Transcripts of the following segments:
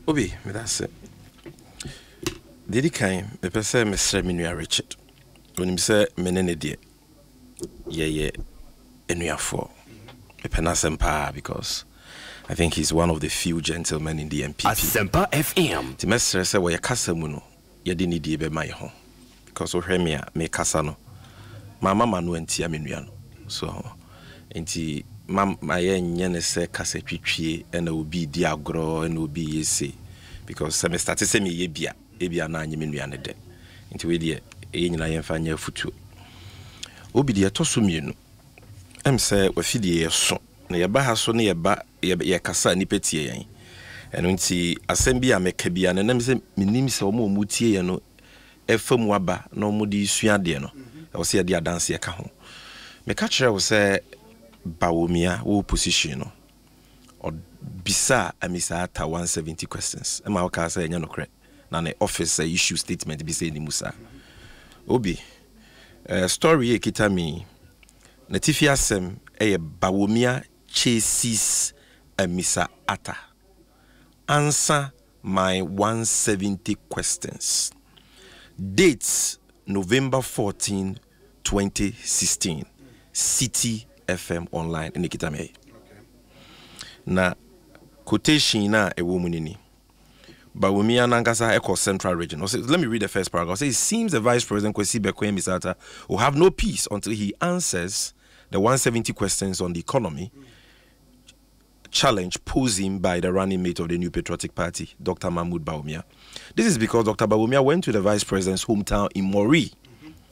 Obi, me that's it. Didi kain, me pese me sre me nua Richard. When him say me ne die. Ye enuafo. Me pena sempa because I think he's one of the few gentlemen in the MPP. Asempa FM. Ti mesre se wo ye kasa mu no, ye de ni die be mai ho. Because o hwe me a me kasa no. Mama no antia me nua no. So enti ma ye nye ne se kasa twitwie na obi di agro na obi yese because semester te se me ye bia na anye me nua ne de. Enti we de e nyina ye mfa nya futu. Obi de to so mienu. Em se wa fidie ye so. Na ye ba ha so na ye kasa ni petie yen. Eno nti asem bia meka bia na nam se minim se omo mutie ye no efam waba na omo di suade no. E wo se ye dia dance ye ka ho. Meka kire wo se bawomia wo position no. O bisa amisa ata 170 questions. E ma wo ka se enya no kre. Na ne office issue statement bi se ni musa. Obi story e kita mi na tifi asem e bawomia chases amisa ata answer my 170 questions. Dates November 14 2016 City FM online in kita me. Na quotation na e wo munini Bawumia Nankasa Eco Central Region. Let me read the first paragraph. It seems the Vice President Kwesi Bekoe Misata will have no peace until he answers the 170 questions on the economy challenge posed him by the running mate of the New Patriotic Party, Dr. Mahmoud Bawumia. This is because Dr. Bawumia went to the Vice President's hometown in Mori,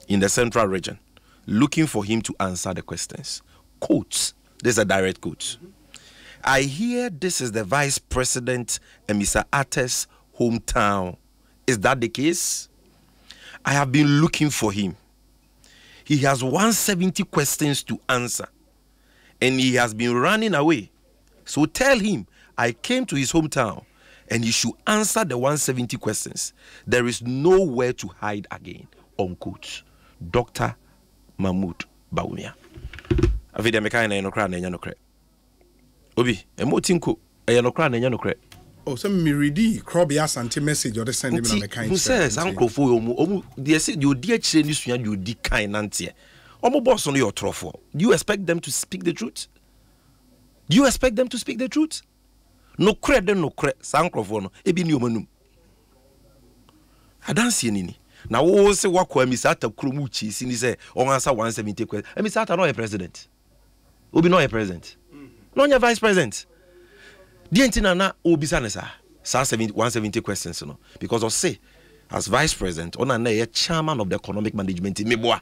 in the Central Region, looking for him to answer the questions. Quotes. This is a direct quote. I hear this is the Vice President and Mr. Ata's hometown. Is that the case? I have been looking for him. He has 170 questions to answer, and he has been running away. So tell him I came to his hometown, and he should answer the 170 questions. There is nowhere to hide again. Unquote. Dr. Mahmoud Bawumia. Avida meka na enokra na enyanokre. Obi, emotinko eyanokra na enyanokre. Oh, some miridi crobby asante message or the send him on the kind. Who says uncle for omu they say you dear chire sua you di kind nantie. Omo boss on your trofo. Do you expect them to speak the truth? Do you expect them to speak the truth? No credit, no credit. Sankrofo no ebi ni omanum. Adansi nini. Na wo se wakwa misata kromu chi sini say on answer 170 questions. Misata no a president. Obi no a president. No nya vice president. The entina na obisa ne sa 170 questions no because of say as vice president on na chairman of the economic management meboa.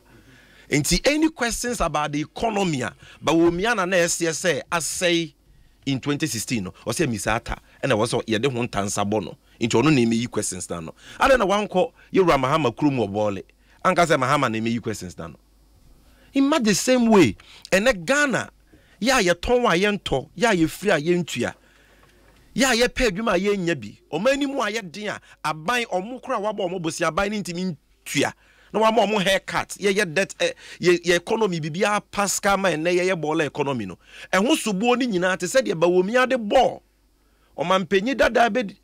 Enti any questions about the economy but Bawumia na say as say in 2016 no or say misata and I was so ye de ho ntansa bono nti ono na me questions na no ade na wanko yewura mahama krum obole anka say mahama na me questions na no in the same way ene Ghana ya ye ton wa ye nto ya ye free a ye ntua ya ye pa adwuma ye nya bi o mani mu aye den a aban omukura waba omobosi aban ni ntimi ntua na wa mo haircut ye debt ye economy bibia pascal man na ye bola economy no ehwo sobuo ni nyina te se de Bawumia de ball omampenyi dada abedi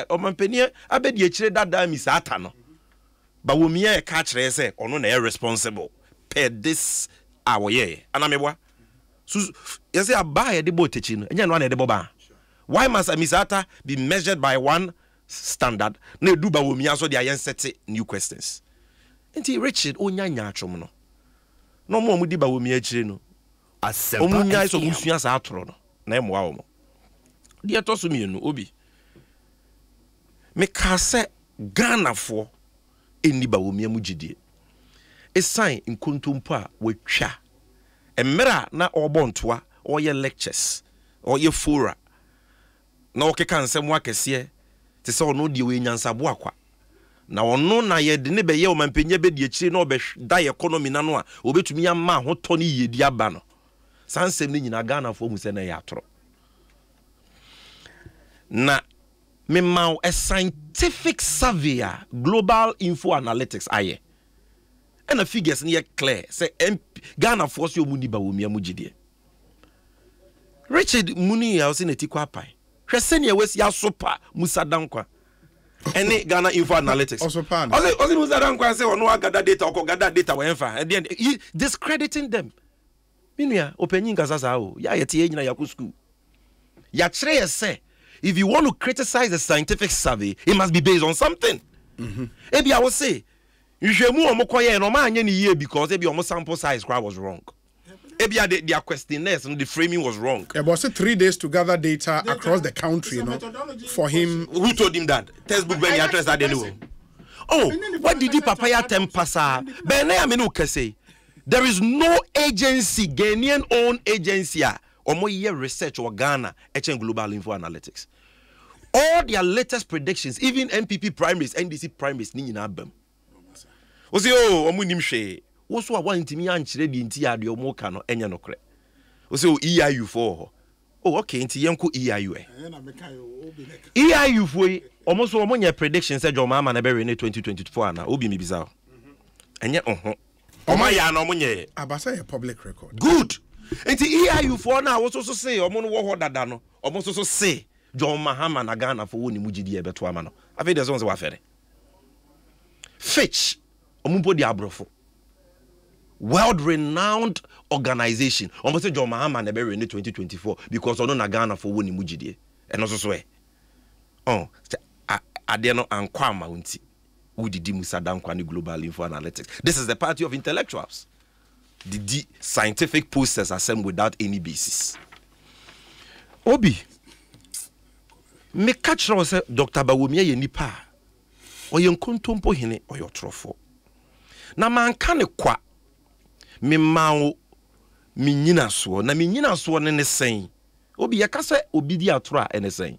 omampenyi abedi akire dada misata no Bawumia e ka kire se ono na responsible per this awoye anamebwa so you say abaya de botechi no enya no na de boba. Why must a misata be measured by one standard na do Bawumia so they set new questions? Enti Richard onyanya atwom no no mo di Bawumia chire no omunya so musua sa atoro no na emoa wo mo de to so mienu obi me ka se Ghana fo eni Bawumia mu gidie e sign nkontompo a watwa emra na obontoa oye lectures oye fora na okeka nsem akese te se ono die we nyansabo akwa na ono na ye de ne be ye o mampenye be die chire na obeda economy na no a obetumi ya ma ho to ne yedi aba no sansem ni nyina Ghana fo mu se na ya atoro na me ma a scientific survey global info analytics aye and the figures near clear say Ghana fo so mu ni Bawumia mu gidie Richard Muni ya o se na tikwa pai Senior West ya super Musa Dankwa. Any Ghana Info Analytics. Also, Musa Dankwa say, no, I gather data or gather data, whatever. And then he discrediting them. Minya, opening Gazazao, ya yeti na yaku school. Ya tre say, if you want to criticize the scientific survey, it must be based on something. Ebi I will say, you should move omokoye no man any year because ebi almost sample size was wrong. Ebi their questionnaires and the framing was wrong. It was 3 days to gather data across the country, you know, for him. Who told him that? Textbook when he addressed that anyway. Oh, what did the papaya tempasa? Bene amenu kese. There is no agency, Ghanaian owned agency, or more year research or Ghana, Global Info Analytics. All their latest predictions, even MPP primaries, NDC primaries, ni na bem. Osi omunim she. Woso a wan ntimi ankyere di nti ade omo ka no enya nokre. Osi EIU for. Oh okay, nti yenko EIU e. EIU for omo so omo nya predictions say Joma ama na be 2024 na obi mi bisa. Enye oho. Omo ya na omo nye. Abasa a public record. Good. Nti EIU for na wo so say omo no wo ho dada no. Omo so say John Mahama na Ghana for woni mugidi e beto ama no. Afi de so wa fere. Fitch omumpo di abrofo. World renowned organization. Almost say John Mahama na be in 2024 because ono na Ghana for woni mugidi. And also so oh ade no ankwama unti. Udidi Musa Dankwa ni Global Info Analytics. This is the party of intellectuals. The scientific posters are sent without any basis. Obi me catch say Dr. Bawumia ye nipa o ye nkontompo hene o yotrofo na manka ne kwa me mawo me nyina so na me nyina so ne sen obi ye ka se obi di atoro a ene sen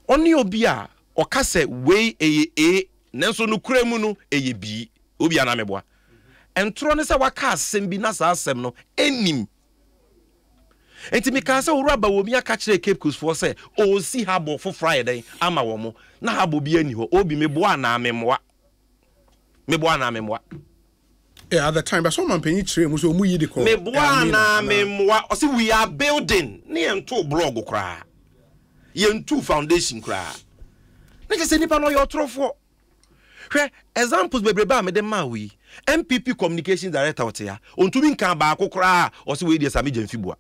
oni obi a o ka se we eye nanso no kura mu no eye bi obi ana meboa entro ne se waka asem bi na sa asem no enim. Enti me ka se wura ba womi aka kire Cape Coast for say o si habo for Friday ama wo mo na habo bi ani ho obi me boa na memwa Yeah, at the time, but someone paying trade, so mu yi de call. Me boa na memwa o say we are building ne ento blog kra yentu foundation kra na je se nipa no yo trofo hwe examples bebreba me de ma wi MPP communications director otia ontumi nkan ba akokra o say we dey Sammy Gyamfi bua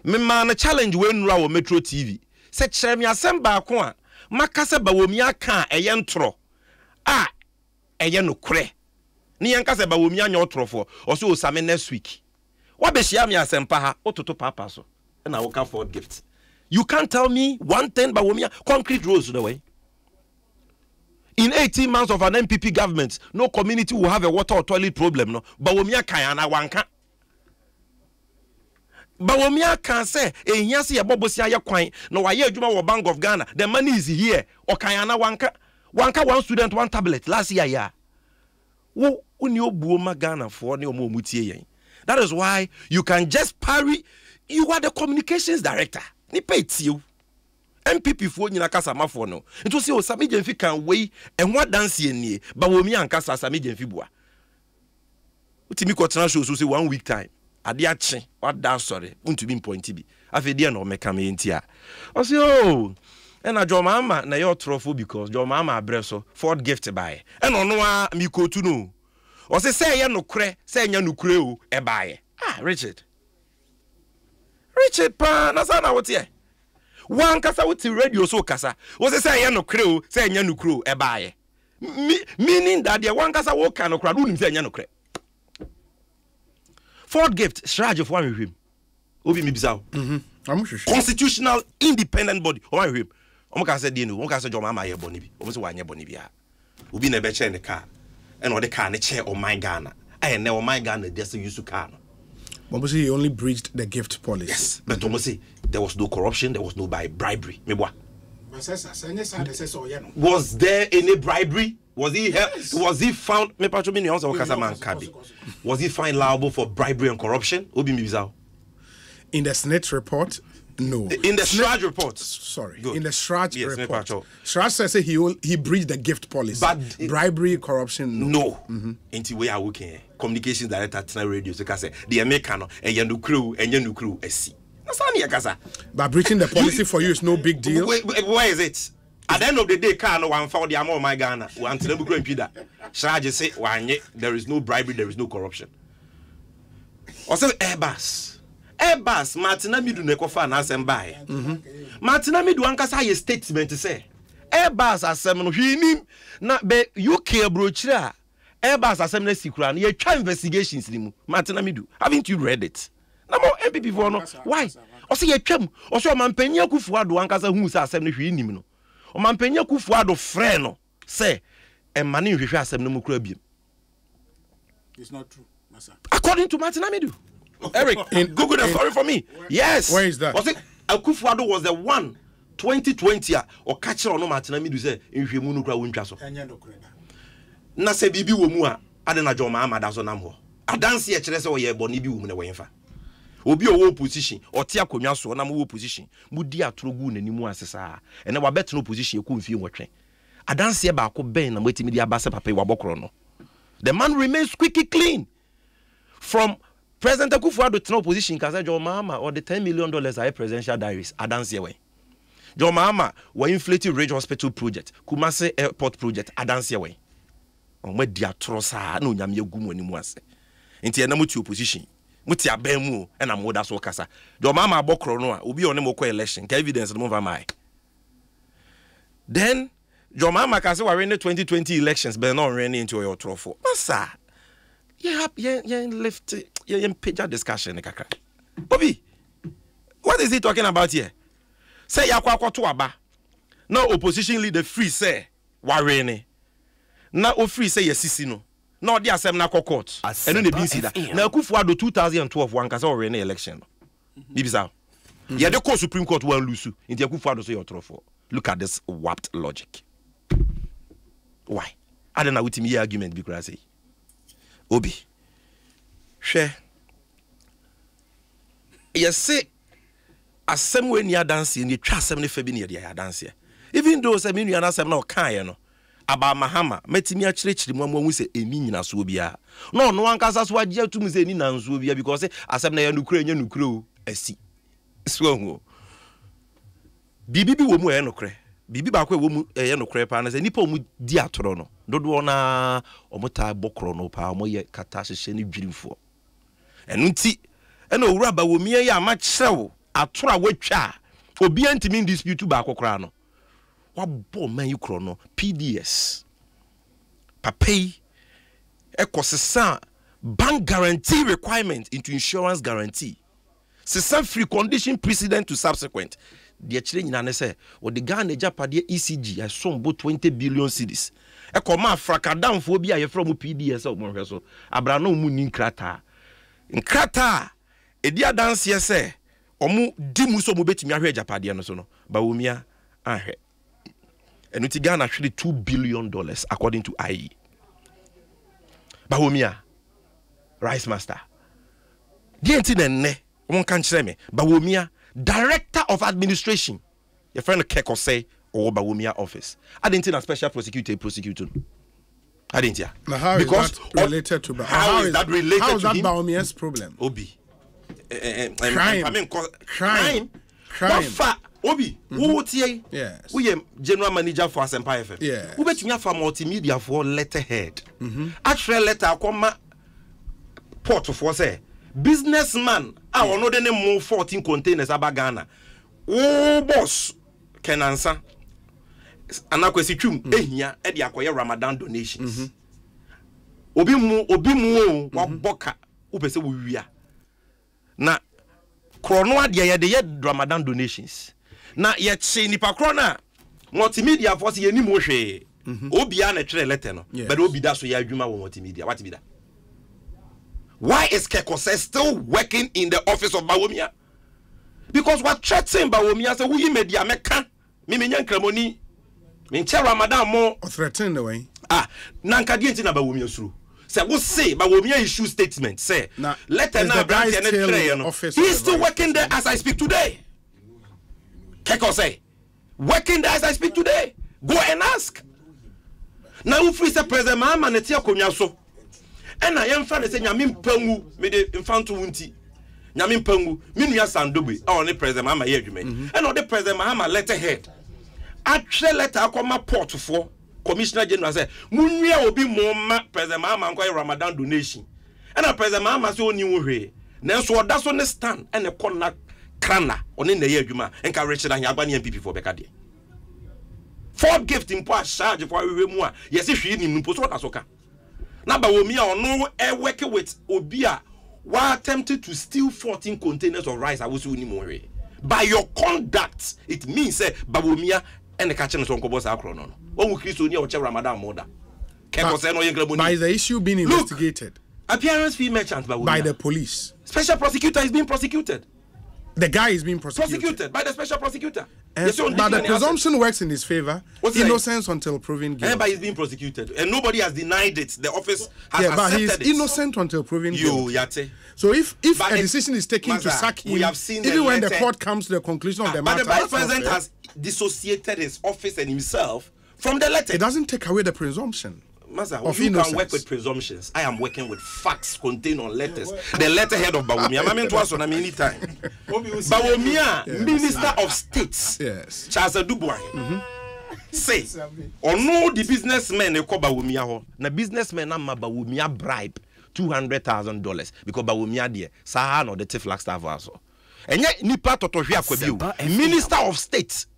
me man challenge we nura wo Metro TV se kire me asem ba ko a makase ba wo mi aka eye ntro a eye no kre ni yan kase ba wo mi anya otrofo o so Sammy next week wa be hia me asem pa ha ototo papa so na wo ka Ford gift. You can't tell me one thing ba wo mi concrete roads the way. In 18 months of an MPP government, no community will have a water or toilet problem no ba wo mi aka yana wanka. Bawomia can say, ehia se yebobosi aye kwan na waye adwuma wo Bank of Ghana. The money is here. Okayana wanka one student one tablet last year ya. Wo uni obuoma Ghana for ne omo mutie yen. That is why you can just parry. You are the communications director. Ni pay you. MPP for nyina kasa mafo no. Nto se o Sammy Gyamfi can wey enwa dance yen nie. Bawomia ankasa Sammy Gyamfi bua. Utimi ko tena show so say 1 week time. Ade ache what that sorry untumi point bi afedi na o meka me ntia o say oh na Joma ama na your trofo because Joma ama abreso Ford gift buy e no no a mi kotu no o say ye no kre say nya no kre o e buy Richard pa na sa na wote wan kasa wote radio so kasa o say ye no kre o say nya no kre e buy meaning that the wan kasa wo kan no kra do nim say nya no kre. Ford gift, Shraj of one with him. Obi Mibizao. Constitutional independent body. One with him. Omoka said, Dino, Omoka said, Joma, my bonibi. Almost 1 year bonibia. Ubi never chair in the car. And or the car in the chair of my Ghana. I never my Ghana, there's a use to car. Almost he only breached the gift policy. Yes, but almost there was no corruption, there was no bribery. Was there any bribery? Was he found? Was he found liable for bribery and corruption? In the Senate report, no. In the Shraj report, sorry. Good. In the Shraj report, Shraj says he breached the gift policy, but bribery, corruption, no. Into where I working, communications director at radio. So I say the American and you crew and you crew. But breaching the policy for you is no big deal. Where is it? At the end of the day, no one found the amount of my Ghana. One to them go and that. Shall I just say, there is no bribery, there is no corruption. Also, Airbus, Martina Midu Nekofa and Asembai. Martina Midu Ankasa a statement to say, Airbus Assembly, he na be UK brochura. Airbus Assembly Secret, you try investigations. Martina Midu, haven't you read it? No more MPP for no. Why? Also, you chem. Also, Mampenya Kufuado Ankasa who say Assembly he no. O Mampenya Kufuado friend no say, "E mani hwehwe Assembly mu kura biem." It's not true, Massa. According to Martina Midu. Eric, Google the story for me. Yes. Where is that? Was it Akufuado was the one 2020 or catcher on Martina Midu say nhwe mu no kura wontwa so. Na se bibi wo mu a ade na John Mahama da so nam ho. Adanse e kire se wo ye boni bi wo mu na wo yenfa. Obi owo position or te akonwa so na mo position mu di atorogu nanimu asesa ene wa bet no position ekwu mfie nwotwe adanse ba ko ben na matimi di abase papa wa bokro no. The man remains squeaky clean from President Akufo-Addo to no position kaza John Mahama or the $10 million are presidential diaries adanse we John Mahama wa inflated Ridge Hospital project Kumasi Airport project adanse we on we di atoro sa na onyam yegu mu animu ase enti ena mutu opposition muti abemu and I'm that's what kasa. Your mama bokro no obi on mo election. Ka evidence no move my. Then your mama kasa we in the 2020 elections but not running into your trophy. Massa. Yeah left page discussion kakra. Bobby. What is he talking about here? Say yakwa to aba. Now opposition leader free say warene. Now o free say yesisi no. No, they are seven court. And then they didn't see that. Now, Akufo-Addo 2012 one can say any election. Bibisa. Yeah, the court Supreme Court will lose. In the Akufo-Addo say your trophy. Look at this warped logic. Why? I don't know what me argument because I say. Obi. Share. You say as some way near dancing, you trust 70 near the dance here. Even though some you are not some no kind, no. Aba Mahama metimi achirechiri mu hu se eni nyina so bia no no ankasa so agye atum se eni nan so bia because asem na ya nukure nya nukure o asi so hu bibi wo mu e nukure bibi ba kwa wo mu e nukure pa na se nipa mu di atoro no dodo na omota bokro no pa mo ye kata hye ne dwirimfo enu nti ena owura ba wo mie ya ma kyerɛw atoro a watwa obi antimi dispute ba akokora no wabo man you chrono PDS papay Ekosiisen bank guarantee requirement into insurance guarantee sesa free condition precedent to subsequent the chire nyina ne say o the Ghana Japade ECG I saw about 20 billion cedis e koma frakadanfo bi aye from PDS o mo hwe so abra na mu ni nkrata e dia dance ye say omu di mu so mo betimi ahwe Japade no so no ba womia ahwe. And it's Ghana actually $2 billion according to IE. Bawumia, Rice Master. One can say me. Bawumia, Director of Administration. Your friend Ekosiisen or Bawumia office. I didn't think a special prosecutor. I didn't hear. Now how because is that related to how is that related how is to that him? Bawumia's problem? Obi. Crime. Obi, who tie? Yes. We are general manager for Asempa FM. Yeah. Who bet me for multimedia for letterhead. Actual letter come port for say businessman. I will not any more 14 containers about Ghana. Oh boss can answer. Anakwesi twum ehia e de akoye Ramadan donations. Obi mu wa boka wo pese wo wia. Na krono ade ye de Ramadan donations. Na ye che nipa krona multimedia force ye ni mo hwe obia na twere letter no but obi da so ye adwuma wo multimedia what be that? Why is Ekosiisen still working in the office of Bawumia? Because what threatening Bawumia say we media meka me menya nkramoni me nche Ramadan mo threatening the way na nkade enti na Bawumia suru say we say Bawumia issue statement say letter na branch and twere no he's still working there as I speak today. Ekosiisen working there as I speak today. Go and ask. Now if we say President Mahama na tie akonwa so. And I am fan say nyame mpangu me de mfanto wunti. nyame mpangu minua sandobe on the president Mahama ye adwuma and on the president Mahama letterhead atwe letter akoma port for commissioner general say munua obi moma president Mahama nko Ramadan donation and president Mahama say oni wo hwe nanso oda so ne stand and e konna krana oni na ye adwuma enka Richard Ahiagbah ne MPP for bekade for gift in poor charge for we mu a yes hwe ni mpo so oda so ka na ba wo mi a ono e work with obi a wa attempted to steal 14 containers of rice awusu ni mo hwe by your conduct it means say babomia and the catching so nko boss akro no owu Kristo ni o che Ramadan moda keko say no yengra boni. By the issue being investigated. Appearance fee merchant by the police. Special prosecutor is being prosecuted. The guy is being prosecuted by the special prosecutor. Yes, but the presumption works in his favor. Innocence until proven guilty. But he's being prosecuted, and nobody has denied it. The office has accepted but he's it. Innocent until proven guilty. So if a decision is taken to sack him, even when the court comes to the conclusion of the matter, but the vice president has dissociated his office and himself from the letter. It doesn't take away the presumption. Master, you can work with presumptions. I am working with facts contained on letters. The letterhead of Bawumia. I mean, to us on anytime. Bawumia, Minister of States. Yes. Charles Dubois. Say, or no, the businessmen they call Bawumia ho. Na businessmen na Bawumia bribe $200,000 because Bawumia there. Saha no the Tiflax staff also. And yet nipa totohia kwabiu. Minister of States.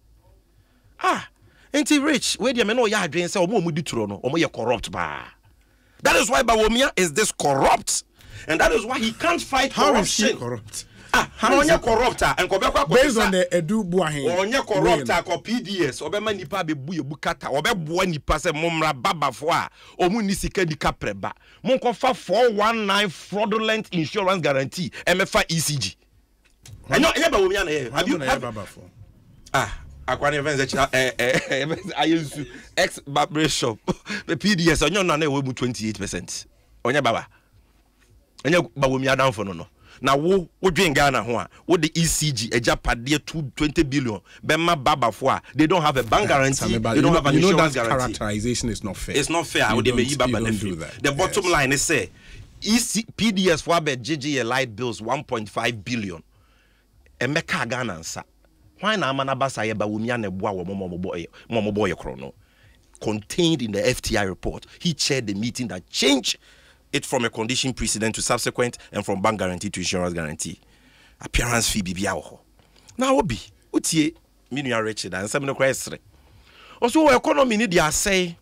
Ain't he rich? Where do you know ya adwen say omo mudi turo no omo ye corrupt ba. That is why Bawumia is this corrupt, and that is why he can't fight corruption. How is he corrupt? How is he corrupt? And based on the Edu Buahin. Onye corrupt ko PDS obema nipa be bu ebukata obeboa nipa se momra baba fo a omu ni sika di kapreba. Mon ko fa 419 fraudulent insurance guarantee MFA ECG. Enyo Bawumia na ye. Have you baba fo? Akwani events I used to ex barber shop the PDS onyo na we mu 28%. Onye baba. Onye Bawumia down for no. Na wo dwen Ghana ho a wo the ECG ejapade 20 billion bema baba fo a they don't have a bank guarantee, they don't have an insurance guarantee. Characterization is not fair. It's not fair. They may baba the bottom line is say PDS for be GG light bills 1.5 billion. Emeka Ghana nsa. Why na manabasa ye Bawumia ne boa wo momoboy krono contained in the FTI report. He chaired the meeting that changed it from a condition precedent to subsequent and from bank guarantee to insurance guarantee. Appearance fee bibia wo. Na obi utie minua Richard and some no kwesre. Also economy ni dia say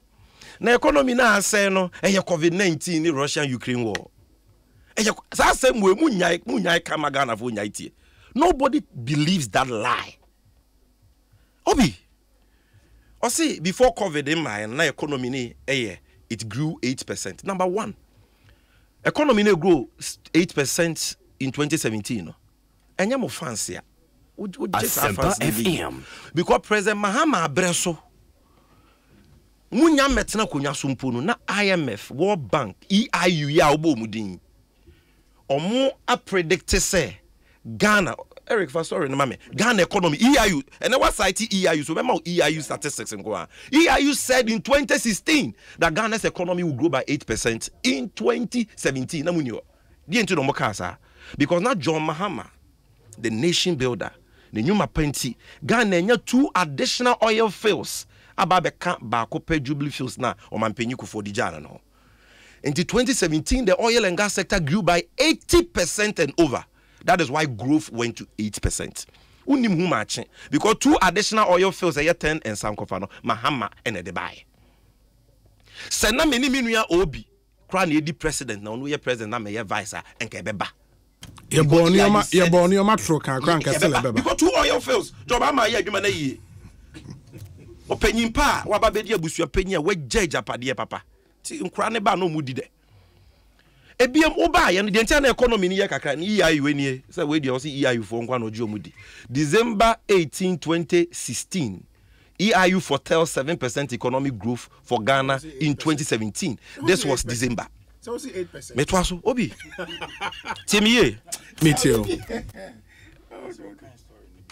na economy na say no COVID-19 ni Russia-Ukraine war. Sa say mu nyai kama Ghana fo nyai tie. Nobody believes that lie. Obi. Or see, before COVID in my na economy it grew 8%. Number one, economy grew 8% in 2017. And you fancy. FM. Because President Mahama Abreso munya metna kunya sumpunu na IMF, World Bank, EIU ya obo mudin. Omo a predict say Ghana, Eric, sorry, no mame. Ghana economy, EIU, and I was citing EIU, so remember EIU statistics and go on. EIU said in 2016 that Ghana's economy will grow by 8% in 2017. Because now John Mahama, the nation builder, the new Mapenti, Ghana had 2 additional oil fields. About the Jubilee fields now, or Mampenyuku for the Jana no. In 2017, the oil and gas sector grew by 80% and over. That is why growth went to 8%. Unim who matching because 2 additional oil fields are 10 and Sankofano, Mahama and Dubai. Sena many minuya obi. Crown ye president now no ye president na me vice and kebeba. Ye born matro can crank beba. Because 2 oil fields. Job ama ye adwuma na ye. Openyin pa wa ba bedi abusua penya we judge apade papa. Ti nkra ne ba no mudi de. Ebiem oba ye no de ntia na economy ni ye kakra ni EIU we ni say we dey also EIU for nkwa no jo mudi. December 18, 2016. EIU foretells 7% economic growth for Ghana in 2017. This was December. So was 8%. Metwaso obi. Timiye. Me too.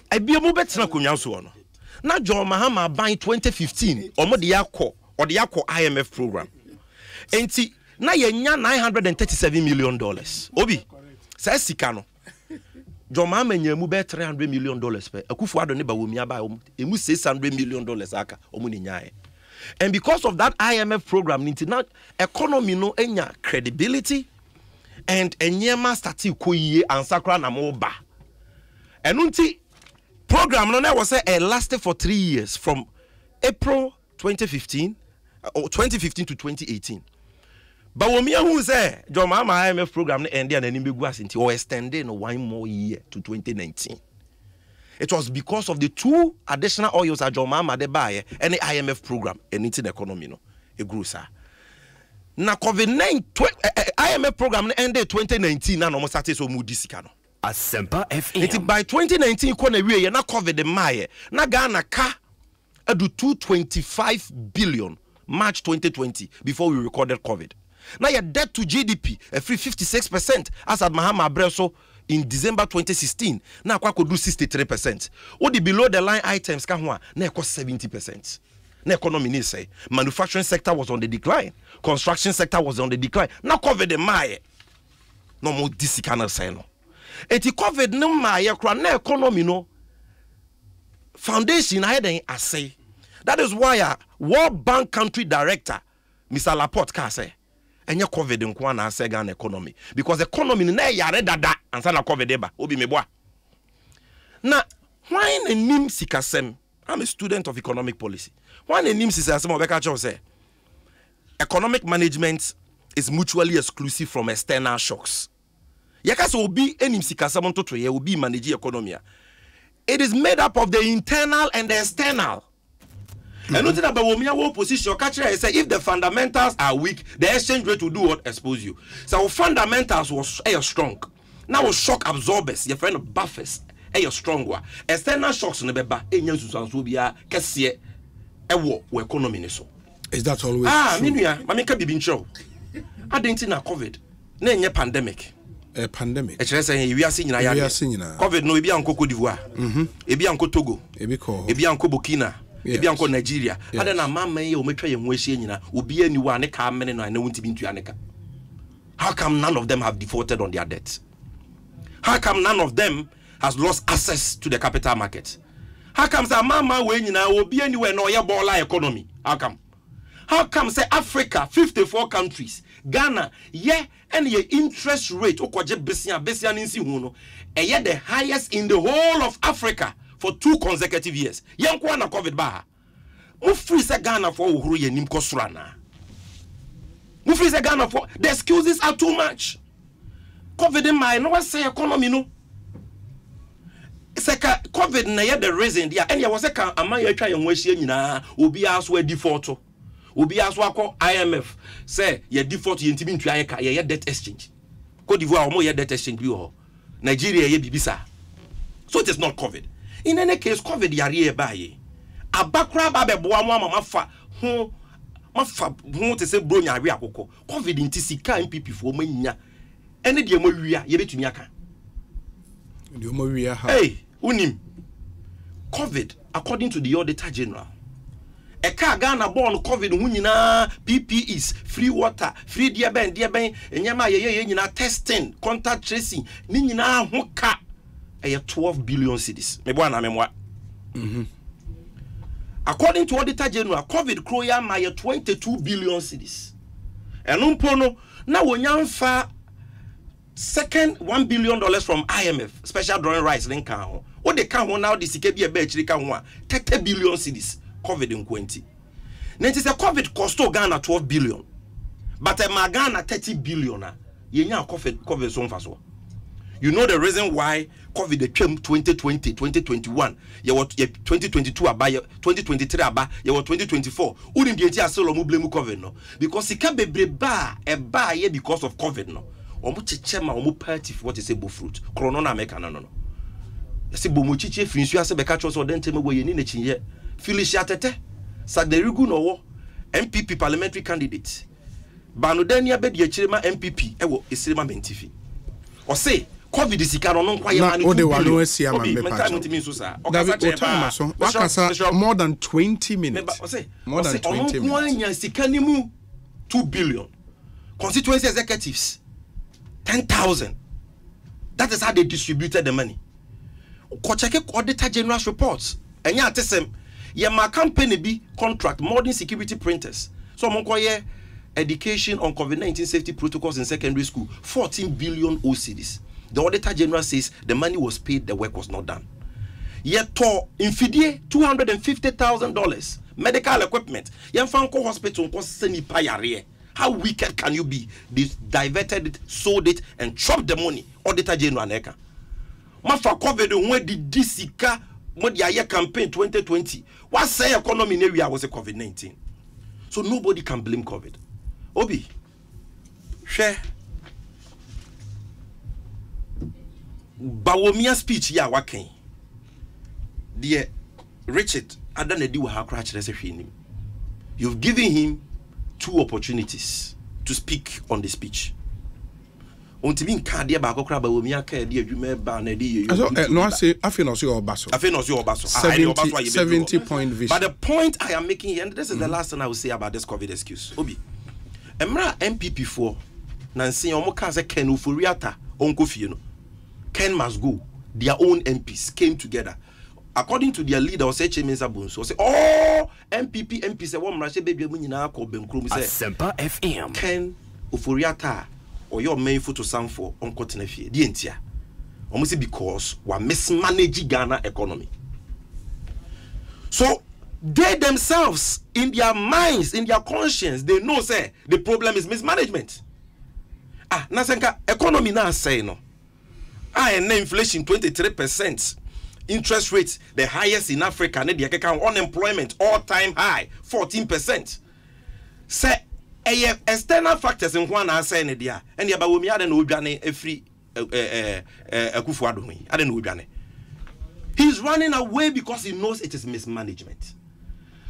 Ebiem obetina konwa so no. Na John Mahama ban 2015 omo de yakọ IMF program. Enti na yenya $937 million. Obi, say sika no. John Mahama nyamu be $300 million per. Akufo-Addo ne ba wo mia ba emu $600 million aka omu ne nyae. And because of that IMF program, not economy no enya credibility and enyema stati koye ansakra na mo ba. And unti program no was say lasted for 3 years from April 2015 or 2015 to 2018. But when me who say John Mahama IMF program ended and any asinti or extended 1 more year to 2019. It was because of the 2 additional oils that John Mahama de buy and the IMF program and into the economy no it grew sir. Now COVID-19 IMF program ended 2019 na no mo start so mudi sika no. Asempa FM. By 2019 ko na wie na COVID the maye na Ghana ka adu 225 billion March 2020 before we recorded COVID. Now your debt to GDP a free 56% as at Mahama Abreso in December 2016. Now kwa could do 63%. What the below the line items ka ho na cost 70%. Na economy ni say manufacturing sector was on the decline, construction sector was on the decline. Now COVID the maye no more this kind say no. Eti COVID no maye kra na economy no foundation I den say. That is why World Bank country director Mr. Laporte ka say enye COVID nko na ase Ghana economy because economy na yare dada ansa na COVID eba obi meboa na why na nim sikasem. I'm a student of economic policy. Why na nim sikasem obeka cho say economic management is mutually exclusive from external shocks. Yaka so obi enim sikasem ntoto ye obi manage economy. It is made up of the internal and the external. And nothing about Womia position, catcher say if the fundamentals are weak, the exchange rate will do what? Expose you. So our fundamentals was strong. Now shock absorbers, your friend buffers, strong. External shocks in the beba, Susansobia, Cassia, economy. Is that always? Minia, Mamika be show. I didn't see COVID. Name pandemic. A pandemic. We are seeing COVID no be Uncle Cote d'Ivoire. Ebi Uncle Togo. Ebi Uncle Burkina. Ebi Uncle Nigeria. Ada na mama ye o metwa ye ho ahie nyina. Obi ani wa ne ka mene no na wonti bi ntua ne ka. How come none of them have defaulted on their debts? How come none of them has lost access to the capital market? How come say mama we nyina obi ani we no ye bola economy? How come? How come say Africa 54 countries Ghana and your interest rate okoje besia nsi hu no the highest in the whole of Africa for 2 consecutive years. Yankwa na COVID ba. Mu free say Ghana for uhuru ye nim kosura na. Mu free say Ghana for the excuses are too much. COVID in my no say economy no. Say COVID na ye the reason there and ye was say kan aman ye twa ye ho ahie nyina obi aso default. Obi aso akọ IMF say ye default ye ntimi ntua ye ka ye debt exchange. Cote d'Ivoire omo ye debt exchange bi ho. Nigeria ye bibisa. So it is not COVID. In any case, COVID yari ebaye. Abakra ba be boa mo mafa ho te se bro nya we akoko. COVID nti sika MPP fo manya. Ene de mo wia ye betumi aka. De mo wia ha. Hey, unim. COVID according to the Auditor General. Eka Ghana born COVID hu nyina PPEs, free water, free diaben enyama ye nyina testing, contact tracing, ni nyina ho ka 12 billion cedis. Meboa na memwa. According to Auditor General, COVID kroya ma 22 billion cedis. Enumpo no na wonyamfa second $1 billion from IMF, special drawing rights link kan ho. What they can ho now the sike bi e ba chiri kan ho 30 billion cedis. COVID in 20. Now it is a COVID cost Ghana 12 billion. But a Ghana 30 billion. You know COVID so fast. You know the reason why COVID came 2020, 2021. You were 2022 about 2023 about you were 2024. Wouldn't be a solo blame COVID no. Because it can be a bar because of COVID no. Omu chema omu party what is a bull fruit. Corona make no. Say bomuchiche finsu ase beka cho so den teme wo ye ni na chinye. Felicia Tete, Saderigu no MPP parliamentary candidate. Banodenia be de chirema MPP ewo esirema mentifi. O say COVID is ikaro no kwa yemani. O de wano esi ama me pa. Wakasa more than 20 minutes. More than 20 minutes. 2 billion. Constituency executives 10,000. That is how they distributed the money. Check Auditor General's reports. And yeah, my company be contract modern security printers. So monkoye education on COVID-19 safety protocols in secondary school, 14 billion OCDs. The Auditor General says the money was paid, the work was not done. Yet to infidie $250,000 medical equipment. Yanfanko hospital seni payare. How wicked can you be? They diverted it, sold it, and chopped the money. Auditor General neka. Mafa COVID when the disika Modiaye campaign 2020. What say economy in area was a COVID-19? So nobody can blame COVID. Obi, share. Bawomia speech ya waken. Dear Richard, I don't know how cratch him. You've given him 2 opportunities to speak on the speach. Until can't dear Bako Bawomia care, dear you may ban a dear. No, I say, I feel no see your basso. I feel no see your basso. 70-point vision. But the point I am making here, and this is the last thing I will say about this COVID excuse. Obi, Emra MPP4, Nancy Omokaze Ken Ufuriata, Onko Fieno. Ken must go. Their own MPs came together. According to their leader, say, oh, MP say, one Rashe baby, Asempa FM. Ken Ufuriata, or your main photo sound for Uncle Tenefi, the entire. Almost because we're mismanaging Ghana economy. So they themselves, in their minds, in their conscience, they know, say, the problem is mismanagement. Nasenka, economy now say no. And inflation 23%. Interest rates the highest in Africa. Unemployment all-time high 14%. Say external factors in one are saying there. And the Bawumi I don't know a free Akufuado. I don't know. He's running away because he knows it is mismanagement.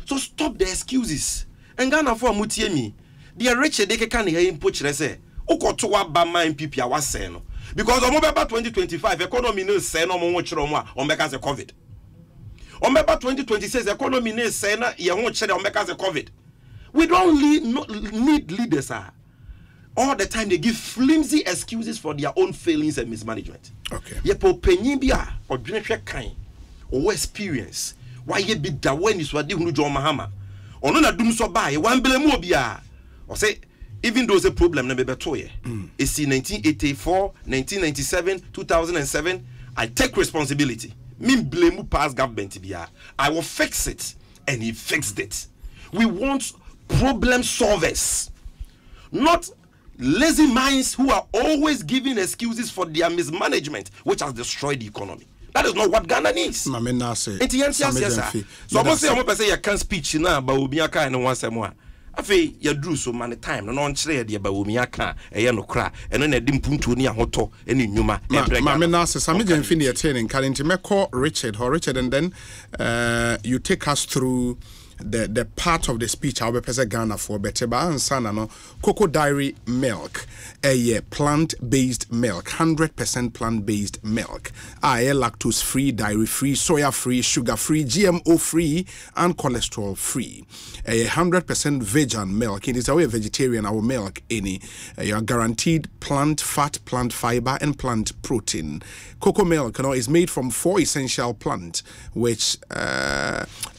So stop the excuses. And Ghana for Mutiemi. The rich they can hear him put say. Ukotowa Bama MPP I was saying. Because on November 2025, economy no say no more chiroma on because of COVID. On November 2026, economy no say na ye won't share on because of COVID. We don't need leaders. All the time they give flimsy excuses for their own failings and mismanagement. Okay. Ye po penyibia or drenche kind or experience. Why ye be da when is what you John Mahama? Or no na dum so buy one blame mobia or say. Even though the problem never betoye, it's in 1984, 1997, 2007. I take responsibility. Me blame past government. I will fix it, and he fixed it. We want problem solvers, not lazy minds who are always giving excuses for their mismanagement, which has destroyed the economy. That is not what Ghana needs. So I'm going to say I can't speech now, but we'll be a kind of once more. Afi ya drew so many time no nkyere de Bawumi aka eye no kra eno na dim puntu ni ahoto eni nnwuma Mame na se Sammy Gyamfi ne training currently me call Richard and then you take us through the part of the speech I will present Ghana for better ba ansana no cocoa dairy milk a plant-based milk 100% plant-based milk lactose free, dairy free, soya free, sugar free, GMO free and cholesterol free. 100% vegan milk. It is a way vegetarian our milk any you are guaranteed plant fat, plant fiber and plant protein. Cocoa milk is made from 4 essential plants which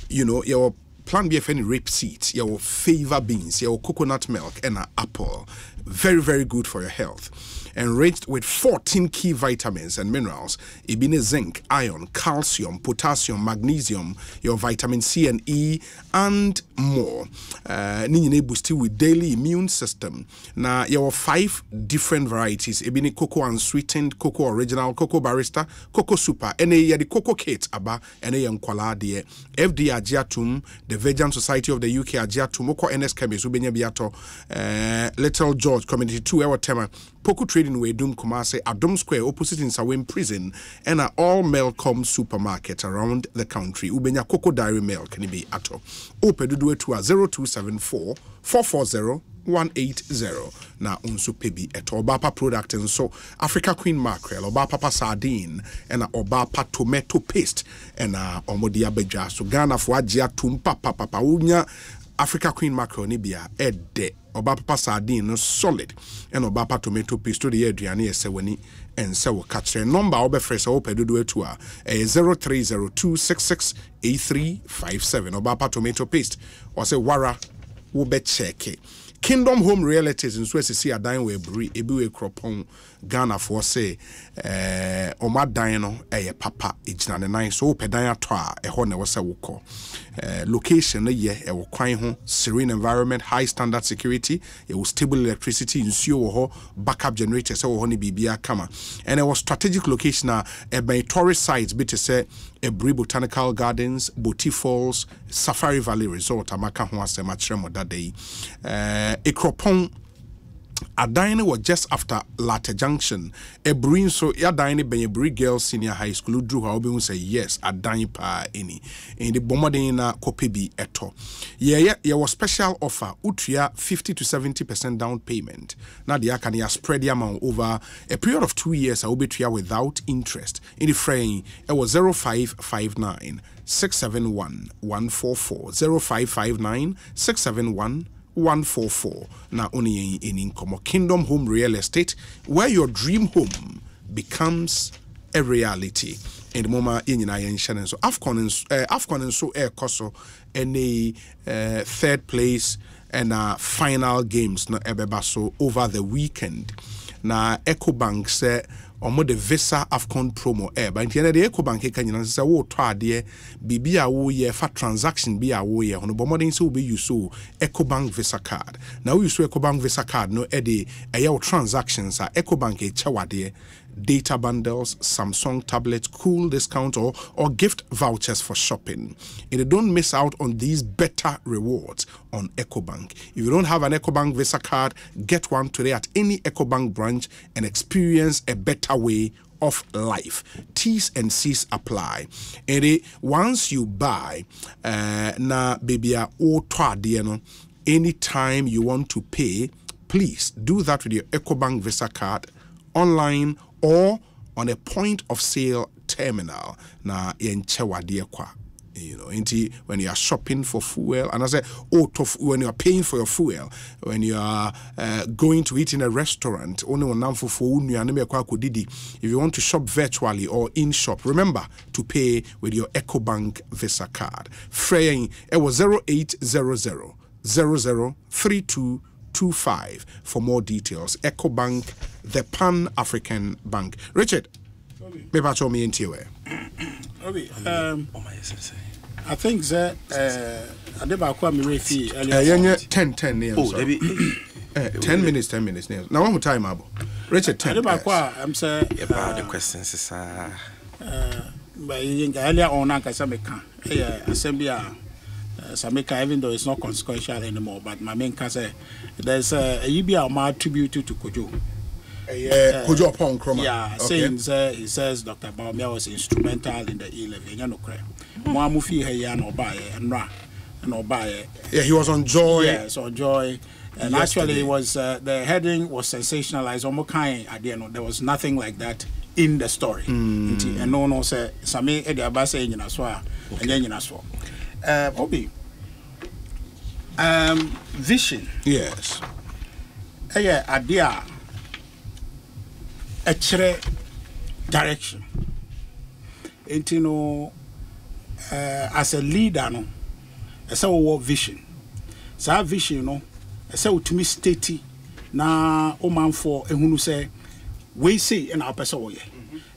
your plant BFN rape seeds, your fava beans, your coconut milk, and an apple. Very, very good for your health. Enriched with 14 key vitamins and minerals, ibine zinc, iron, calcium, potassium, magnesium, your vitamin C and E, and more. Ninyine boosted with daily immune system. Now, your 5 different varieties, ibine cocoa unsweetened, cocoa original, cocoa barista, cocoa super, and the cocoa kate aba, and a yankwala de FD Ajiatum, the Vegan Society of the UK Ajiatum, Moko NS Chemist, Ubenya Biato, Little George Community 2 hour tema. Poku trading way Dum Kumase Adom Square opposite in Sawin Prison and all Melcom supermarket around the country. Ubenya Cocoa Dairy Milk can be ato. Open do it to a 0274 440 180. Na unsu pebi eto obapa product and so Africa Queen mackerel, obapa sardine, and obapa tomato paste, and omodia beja. So Ghana for ajia tumpa papa unya Africa Queen mackerel ni bia ede oba papa sardine no solid and oba papa tomato paste to the aduane ese wani ense wo catch number obe fresh o pedodo etu a 0302668357 oba papa tomato paste or say wara wo be check Kingdom Home Realities in Swiss see a dine we bri ebi cropon Ghana for say oma dino papa ejina ne nine so pedan ato a ho na wo se wo location ye e wo kwan ho serene environment high standard security it was stable electricity nsuo wo ho backup generators wo ho ne bibia kama and it was strategic location by tourist sites bit to say Ebri Botanical Gardens, Boti Falls, Safari Valley Resort, Amaka ho asem atremo that day. Ekropon Adine was just after Latte Junction. Ebri so Adine Ebri Girls Senior High School drew how we say yes, Adine pa any. In the Bomadina Kopebi eto. Yeah, was special offer, Utria 50 to 70% down payment. Now the Akania spread the amount over a period of 2 years, I will be without interest. In the frame, it was 0559 671 144 0559 671 144. Now only in income Kingdom Home Real Estate, where your dream home becomes a reality. In the moment in United so Afcon so air coso any third place and final games no ebebaso over the weekend. Na Ecobank say omo the Visa Afcon promo but the Ecobank can say wo to ade bibi a wo ye fa transaction bi a wo ye hono bomodin say wo be use Ecobank Visa card. Now we use Ecobank Visa card no e your transactions a Ecobank e chawade data bundles, Samsung tablets, cool discount or gift vouchers for shopping. And don't miss out on these better rewards on Ecobank. If you don't have an Ecobank Visa card, get one today at any Ecobank branch and experience a better way of life. T's and C's apply. And once you buy na baby anytime you want to pay, please do that with your Ecobank Visa card online or on a point of sale terminal. Na yenchewa you know, when you are shopping for fuel, and I say, when you are paying for your fuel, when you are going to eat in a restaurant, only one for if you want to shop virtually or in shop, remember to pay with your Ecobank Visa card. Fraying it was 0800 003225 for more details. Ecobank, the Pan-African Bank. Richard, maybe show me into where. I think that I never quite me 10 years. Oh, 10 minutes. Now one more time, Abo. Richard, 10. I'm saying about the questions but earlier on I assembly Samika, even though it's not consequential anymore, but my main case there's a UBA attribute to Kojo. Kojo upon Chroma. Yeah, saying he says Dr. Baumia was instrumental in the 11. You know, Muamufi here no buy and no buy. Yeah, he was on Joy. Yes, on Joy. And yesterday. Actually, it was the heading was sensationalized. Omokai, I didn't know there was nothing like that in the story. And no say Sami Ediabase in Yinaswa and then Yinaswa. Obi. Vision. Yes. Idea. A direction. And you know, as a leader, no, as a vision. So vision, no, as a to me steady. Na oman for ehunu say we say in our person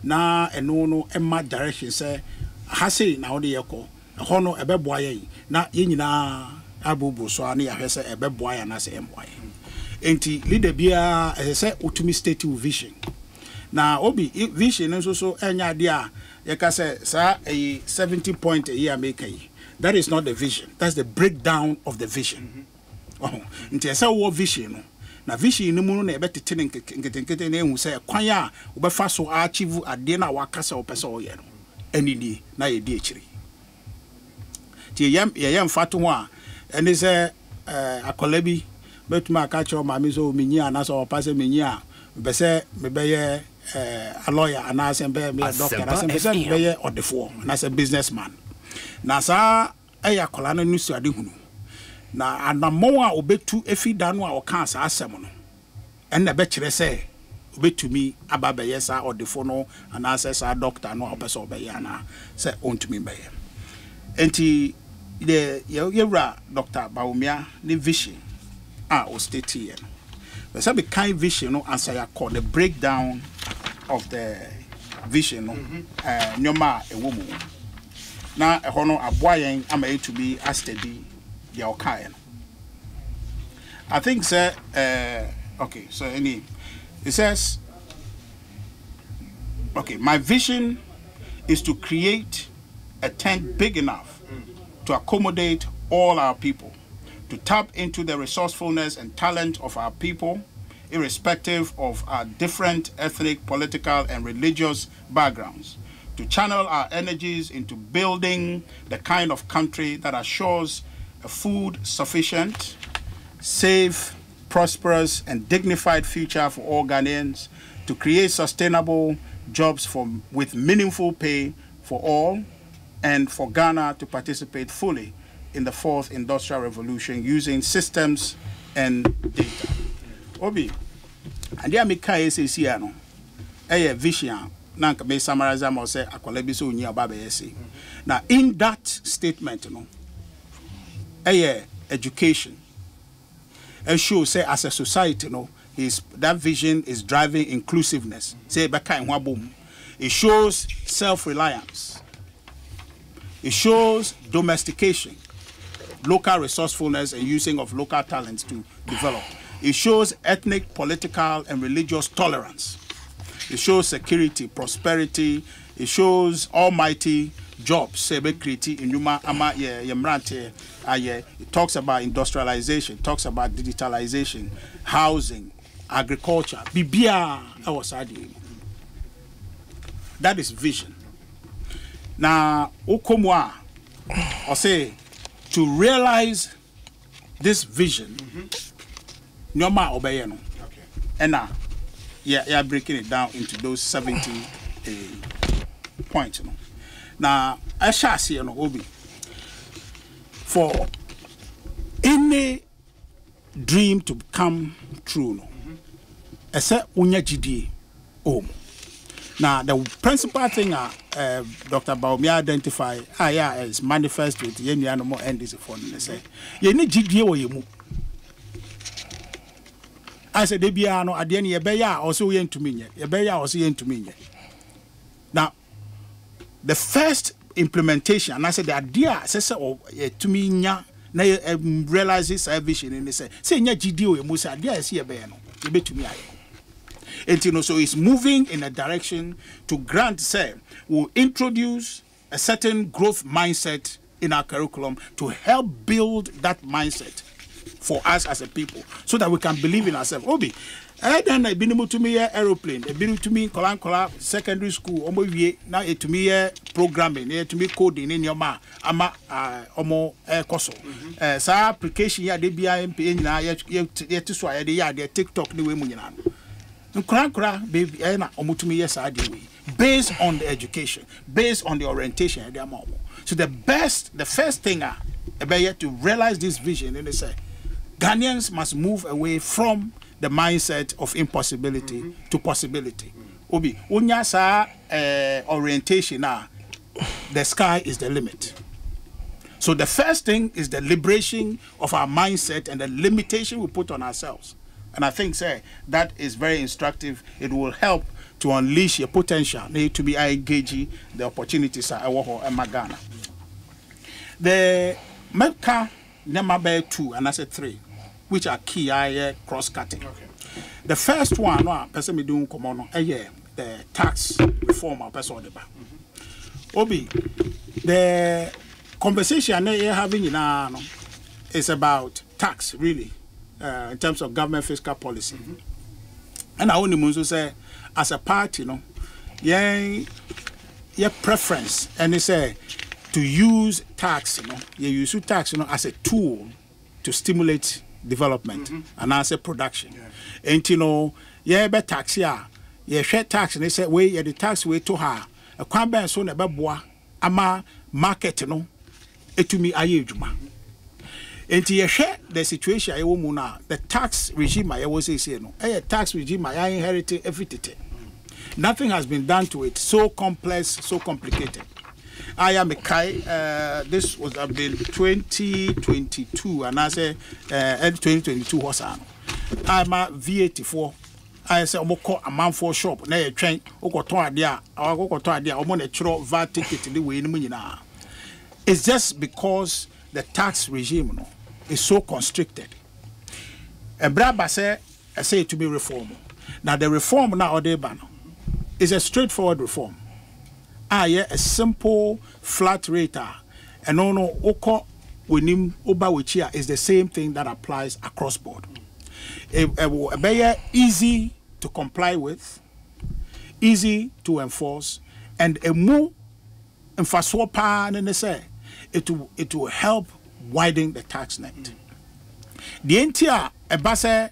na no emma direction say ha say na ode yeko hono ebeboa ye na ye nyina abubu so na ya say ebeboa ya na say emboa enti leader bia say utumi state vision na obi vision nso so enya de a ye ka say sa 70 point a year make yi. That is not the vision, that's the breakdown of the vision. Enti say wo vision no na vision ni mu no na ebetete nkete na ehu say kwan a obefa so achieve ade na wakasa opese oye no enidi na ye di echiri ti yem fatu ho a ene say akolabi betuma aka cho mami so menyi ana so opase menyi a be say me be ye a lawyer ana say be me doctor ana say be ye odefo ana say businessman na sa akola no nusu ade hunu na anamon a obetu efi danu a oka asa asem no enne be kire say obetumi ababeye sa odefo no ana sa doctor no opese obeye ana say ontumi beye enti the yewra Dr. Bawumia ne vision o state here no say be kind vision no answer ya call the breakdown of the vision no nyoma ewomu na ehɔ no aboayen ama it to be a steady the okaye. I think sir okay, so it says okay, my vision is to create a tent big enough to accommodate all our people, to tap into the resourcefulness and talent of our people, irrespective of our different ethnic, political, and religious backgrounds, to channel our energies into building the kind of country that assures a food sufficient, safe, prosperous, and dignified future for all Ghanaians, to create sustainable jobs with meaningful pay for all, and for Ghana to participate fully in the fourth industrial revolution using systems and data. Obi, and there make KSC no, vision. Nanka me summarize am say akwala so nyi aba be say. Now in that statement no, education. And show say as a society no, that vision is driving inclusiveness. Say beka en boom. It shows self-reliance. It shows domestication, local resourcefulness and using of local talents to develop. It shows ethnic, political, and religious tolerance. It shows security, prosperity. It shows almighty jobs. It talks about industrialization, talks about digitalization, housing, agriculture. That is vision. Now, Okomwa, or say, to realize this vision, Nyoma Obeyeno. And now, yeah, breaking it down into those 70 points. Now, I shall see Obi. For any dream to come true, I said, Unya GD. Now, the principal thing Dr. Bawumia identified is manifest with the animal and this phone. They say, you need GD or you move. I said, they be no at the end, you bear also yen to me, you bear also yen to me. Now, the first implementation, and I said, the idea says to me, now realize this vision, and they say, nya GD or you must idea is here, bear no, you be to me. And you know, so it's moving in a direction to grant, say, will introduce a certain growth mindset in our curriculum to help build that mindset for us as a people, so that we can believe in ourselves. Obi, then I been able to me aeroplane, I been to me Kolankola secondary school, now it to me programming, to me coding in your ama omo koso. Sa application ya de BIMP na yet to swire the TikTok the way munyan. Baby, based on the education, based on the orientation. So the first thing to realize this vision, and they say Ghanaians must move away from the mindset of impossibility to possibility. Obi, unya sa orientation the sky is the limit. So the first thing is the liberation of our mindset and the limitation we put on ourselves. And I think, say, that is very instructive. It will help to unleash your potential. Need to be engaging the opportunities at Awoho and Magana. The Mecca number 2 and I said 3, which are key cross-cutting. Okay. The first one, person me doing common, the tax reform Obi, the conversation you're having is about tax, really. In terms of government fiscal policy. And I only want say, as a party, your preference, and they say to use tax, you use tax, as a tool to stimulate development and as a production. And be tax share tax, and they say, the tax way to her. A kwamba so na beboa ama market it to me ayejuma. Enti ye share the situation I mu na the tax regime I was say no. Tax regime I inherited everything. Nothing has been done to it. So complex, so complicated. I am a Kai. This was have been 2022, and I say 2022 was I'm a V84. I say I'm a man for shop. Now you train. Oko to adia. Oko to adia. I'm on a churo VAT ticket the way ni na. It's just because the tax regime no is so constricted. A braba say I say it to be reformed. Now the reform now or ban is a straightforward reform. Yeah, a simple flat rate. And no oko winim oba wichia is the same thing that applies across board. A very easy to comply with, easy to enforce, and a more emphasispa and say it will help widen the tax net. The entire base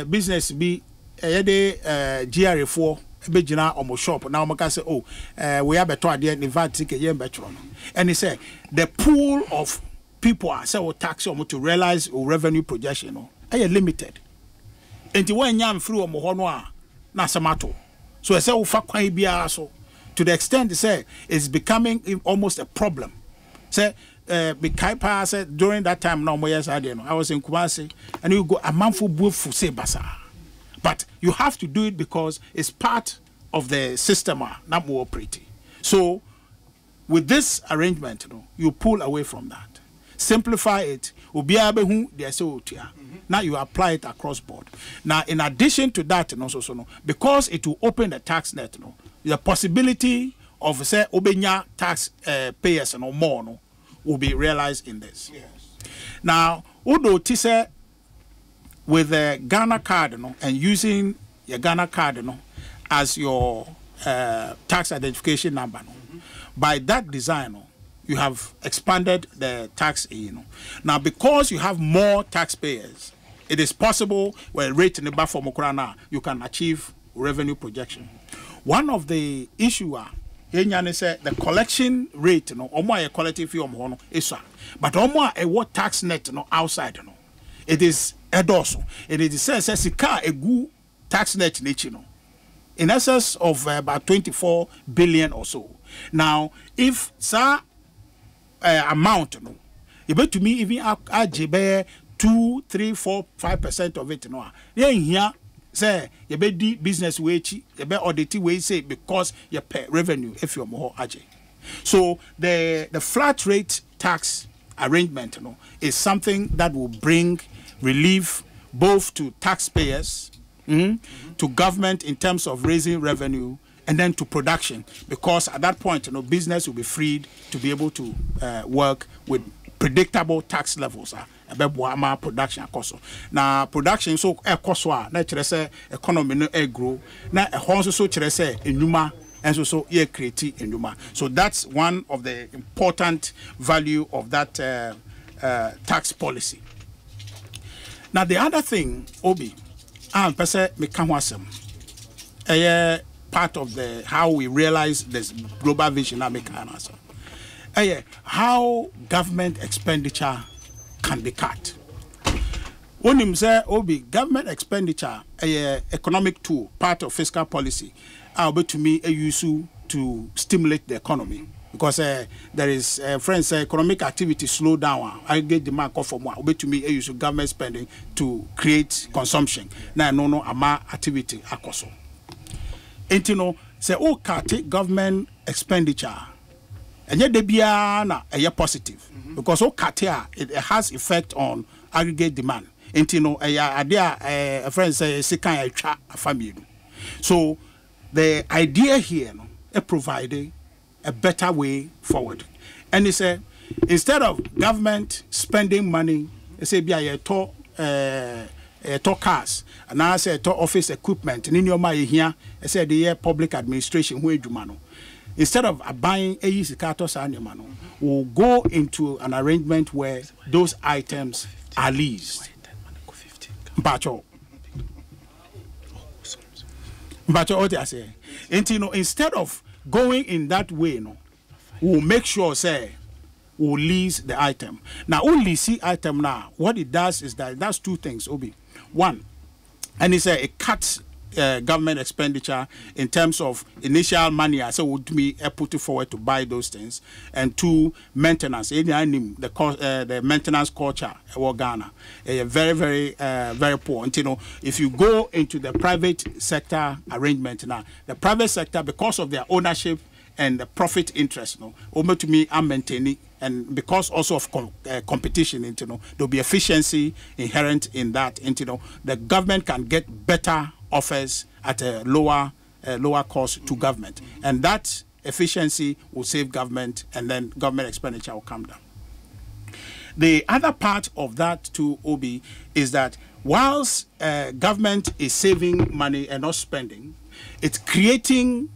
business be GRA4 bejina omo shop now maka say we have beto ade ni VAT ticket yen betro no and he say the pool of people are say tax omo to realize revenue projection no are limited enti when yam free omo ho no a na samato so say we fa kwan bia so to the extent say it's becoming almost a problem say be kaipa say during that time no mo yes ade no I was in Kumasi and you go a manful bufu say basa. But you have to do it because it's part of the system not more operating. So with this arrangement, you pull away from that. Simplify it. Now you apply it across board. Now in addition to that, because it will open the tax net, the possibility of say obenya tax payers and more will be realized in this. Yes. Now, Udo Tise with the Ghana card and using your Ghana card as your tax identification number. By that design, you have expanded the tax. Now, because you have more taxpayers, it is possible when rate in the bar for Mokrana, you can achieve revenue projection. One of the issues say the collection rate, a quality fee is but what tax net outside. It is also. It is says a good tax net in excess of about 24 billion or so. Now, if sa amount you bet to me even add 2, 3, 4, 5% of it then here say you bet the business wage you bet audit way say because you pay revenue if you're more aje. So the flat rate tax arrangement is something that will bring relief both to taxpayers, to government in terms of raising revenue, and then to production, because at that point, business will be freed to be able to work with predictable tax levels. Production cost. Now production so cost na say economy no grow. Na so say enuma and so create enuma. So that's one of the important value of that tax policy. Now the other thing, Obi, person me kan wasem. Part of the how we realize this global vision na me kan asem. How government expenditure can be cut. When him say Obi, government expenditure economic tool, part of fiscal policy, to me a use to stimulate the economy. Because there is friends economic activity slow down. I get demand call for more. To me, use government spending to create consumption. Now no ama activity akoso. And say cut government expenditure. And yet they be na positive because cut it has effect on aggregate demand. And a friend say a family. So the idea here providing a better way forward. And he said, instead of government spending money, they say, be a talk cars, and I say talk office equipment, and in your money here, I said the public administration, where do mano. Instead of buying a easy cartos animal, we'll go into an arrangement where those items are leased. Bacho, what I say, and instead of going in that way, we'll make sure say will lease the item. Now, only see item now, what it does is that it does two things, Obi. One, and it's it cuts government expenditure in terms of initial money, I say would be put it forward to buy those things, and two, maintenance. The maintenance culture in Ghana, very, very, very poor. And, you know, if you go into the private sector arrangement now, the private sector, because of their ownership and the profit interest, over to me, I'm maintaining, and because also of competition, you know, there'll be efficiency inherent in that, and, you know, the government can get better offers at a lower cost to government, and that efficiency will save government, and then government expenditure will come down. The other part of that too, Obi, is that whilst government is saving money and not spending, it's creating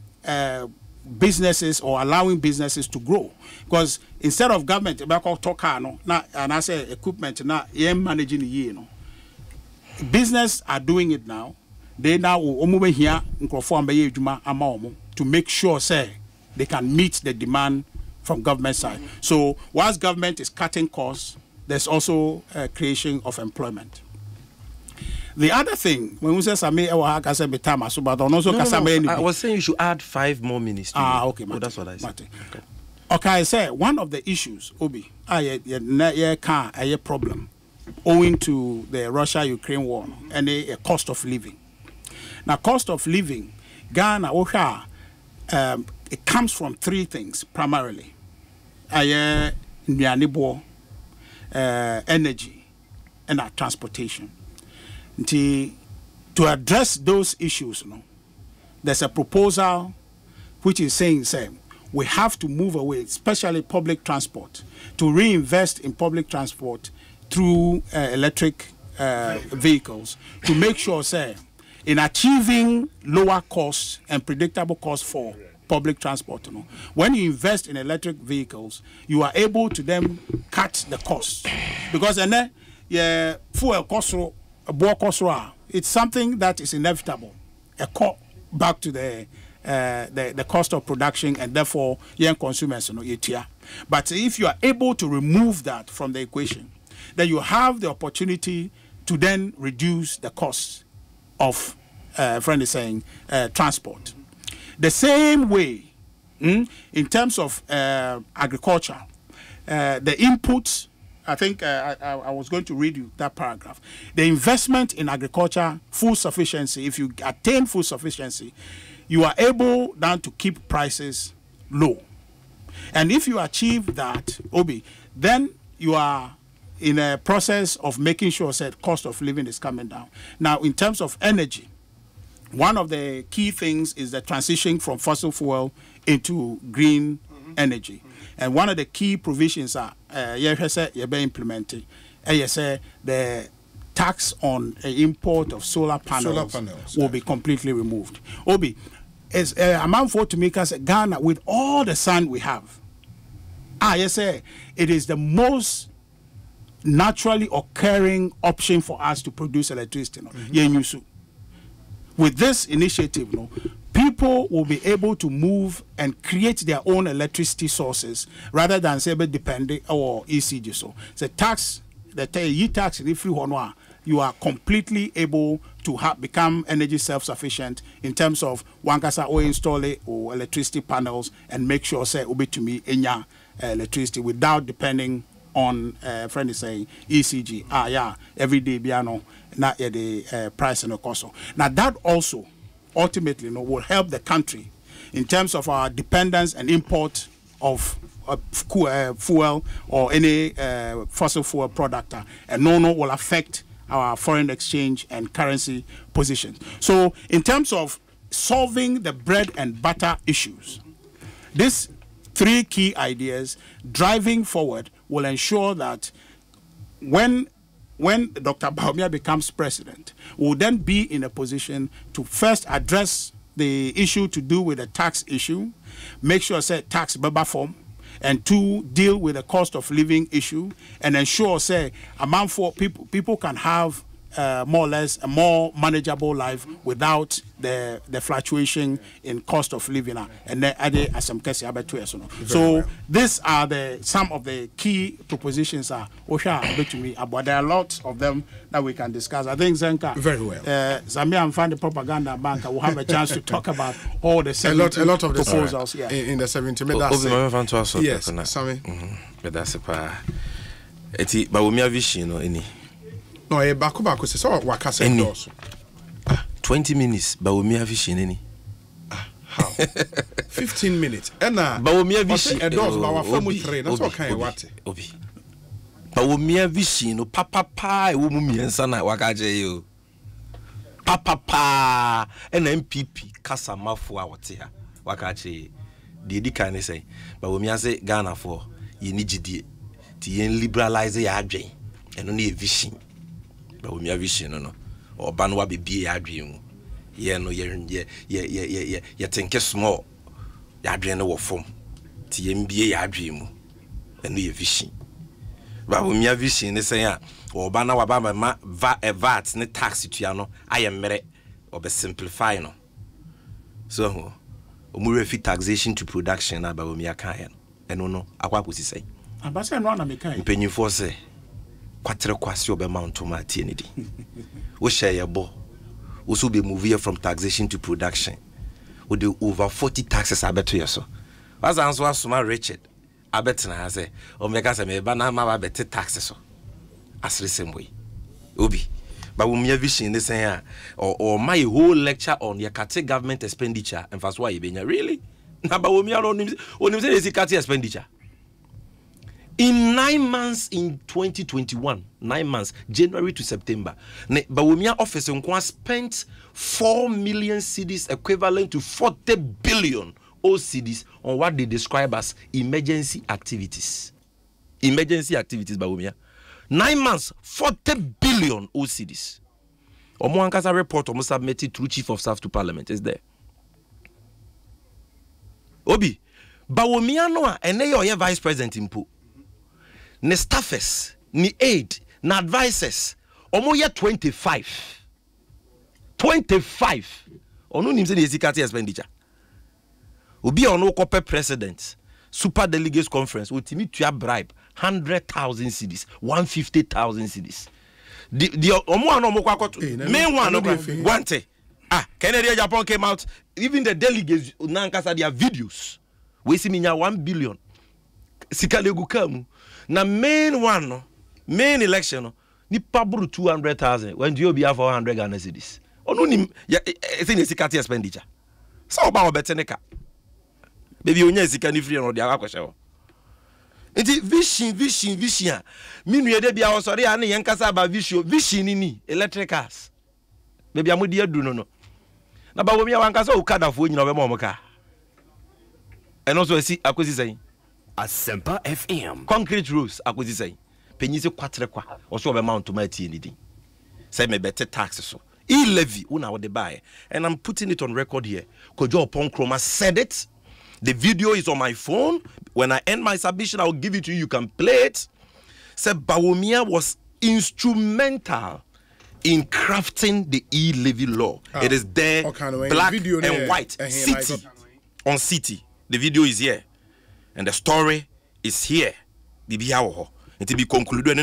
businesses or allowing businesses to grow, because instead of government and I say equipment now managing the year, business are doing it now. They now here to make sure say they can meet the demand from government side. So whilst government is cutting costs, there's also creation of employment. The other thing, when we say I was saying you should add 5 more minutes. Okay, oh, that's what I said. Okay, I say one of the issues, Obi, a problem owing to the Russia-Ukraine war and a cost of living. Now, cost of living, Ghana, it comes from 3 things primarily: energy and transportation. To address those issues, there's a proposal which is saying, we have to move away, especially public transport, to reinvest in public transport through electric vehicles, to make sure, in achieving lower costs and predictable costs for public transport. When you invest in electric vehicles, you are able to then cut the costs, because then fuel cost, it's something that is inevitable. Back to the cost of production, and therefore young consumers, But if you are able to remove that from the equation, then you have the opportunity to then reduce the costs of, friend is saying, transport. The same way, in terms of agriculture, the inputs, I think I was going to read you that paragraph. The investment in agriculture, food sufficiency, if you attain food sufficiency, you are able then to keep prices low. And if you achieve that, Obi, then you are in a process of making sure that cost of living is coming down. Now, in terms of energy, one of the key things is the transition from fossil fuel into green energy. And one of the key provisions are implemented. The tax on import of solar panels will be completely removed. Obi, as amount for to make us Ghana with all the sun we have. It is the most naturally occurring option for us to produce electricity. With this initiative, people will be able to move and create their own electricity sources rather than say depending or ECG. So the tax, the tax if you are completely able to become energy self-sufficient in terms of wankasa or install or electricity panels and make sure say obi to me enya electricity without depending on friend is saying ECG. Every day piano not the price and the cost. Now that also ultimately will help the country in terms of our dependence and import of fuel or any fossil fuel product, and no will affect our foreign exchange and currency positions. So in terms of solving the bread and butter issues, these 3 key ideas driving forward will ensure that when Dr. Bawumia becomes president, we'll then be in a position to first address the issue to do with the tax issue, make sure tax baba form, and 2, deal with the cost of living issue, and ensure amount for people can have more or less a more manageable life without the fluctuation in cost of living. And then so these are some of the key propositions. There are a lot of them that we can discuss. I think Zenka very well. Sammy and find the propaganda bank will have a chance to talk about all the 70 a lot of proposals. Right. In the 70 minutes. Yes, Sammy. But that's a pa. Eti Bawumia vision no any. No, back so what can say 20 minutes Bawumia vision any. How? 15 minutes. And Bawumia vision a does our family train. That's what kind of what? Obi. Bawumia vision no papa pa e wo mu miensa na wakaje yo. Papa and MPP kasa mafo a wote ha. Wakaje de di kan say Bawumia say Ghana for ye ni gidie. Ti yen liberalize ya adwen. Eno na e vision. Bawumia vision no. Oba no wa bebie ya adwen mu. Ye no ye think small. Ya adwen no wo fom. Ti yen bie ya adwen mu. Eno ye vision. Bawumia vision ne say a oba na wa ba ma VAT ne tax tua no ayemere obe simplify no. So omure fi taxation to production na Bawumia kan eno no akwa kosi say. Abasa no na mekai. Mpenyifo se kwatere kwase obema ntoma atie ne di. Wo share your bo. Wo so be move from taxation to production. Wo do over 40 taxes abeto yeso. Was answer asoma Richard. Abetna say o meka se me ba na ma ba bete taxes so. Asre same way. Obi. But we me vision this say or my whole lecture on Yakate government expenditure and first why you benya really? Na ba we me onim say Yakate expenditure. In 9 months in 2021, 9 months, January to September, Bawumia office spent 4 million cedis equivalent to 40 billion cedis on what they describe as emergency activities. Emergency activities, Bawumia. 9 months, 40 billion cedis. Omoankasa report almost submitted through Chief of Staff to Parliament is there. Obi, Bawumia noa ene yo Vice President impo. Ne staffers, ni aid, na advisors, omo ye 25. 25. Onu nimse ni ezikati expenditure. Obi ono kope president, super delegates conference, ultimi tuya bribe 100,000 cedis, 150,000 cedis. The omo ano mo kwa koto. Main one no wante. Kennedy Japan came out, even the delegates nankasa their videos. We see minya 1 billion. Sikalegu kamu. Na main one no, main election no, ni paburu 200,000 when you be have 400 Ghana cedis. Onu ni thing is sikati expenditure. So oba obeteneka. Baby onya sika ni free no dia akwahye wo. Nti vision. Minu ye de bia wo sori ane yen kasa ba vision ni electric cars. Baby amudi adu no. Na ba wo mi awankasa ukadafo nyina obema omoka. Eno so esi Ekosiisen. Asempa FM. Concrete roads Ekosiisen. Penyise kwatere kwa. Oso obema ntoma atie ni din. Say me better taxes so. E-levy una wo de buy. And I'm putting it on record here. Kojo Opon Kroma said it. The video is on my phone. When I end my submission, I will give it to you. You can play it. Said Bawumia was instrumental in crafting the e-levy law. It is there, black and white. City. On City. The video is here. And the story is here. And to be concluded,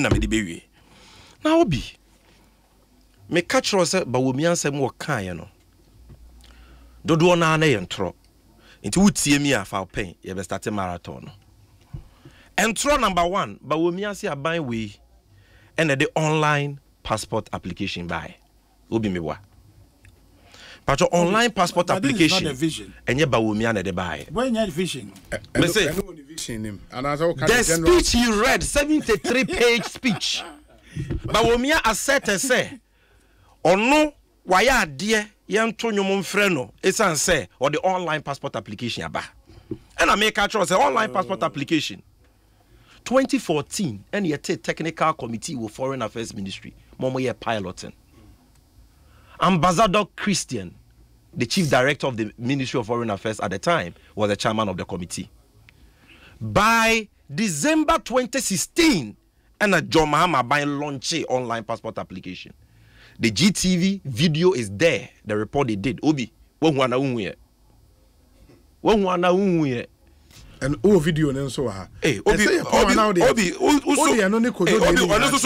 now be. Me catch us Bawumia say more kind, Dodo na yentro. Into would see me for pain, you have started marathon. Entro number 1, Bawumia see a buy way and the online passport application buy. Obi me wa. But your online passport application and your Bawumia na de buy. When you vision, me say the speech he read 73-page speech. Bawumia assert and say, or no, why are dear? Yanto nyom mfreno esan say or the online passport application aba and I make a choice online passport application 2014 and yet technical committee with Foreign Affairs Ministry momo ye piloting. Ambassador Christian, the chief director of the Ministry of Foreign Affairs at the time, was the chairman of the committee. By December 2016 and a John Mahama by launch online passport application. The GTV video is there. The report they did. Obi, one and oh video and so hey, Obi, so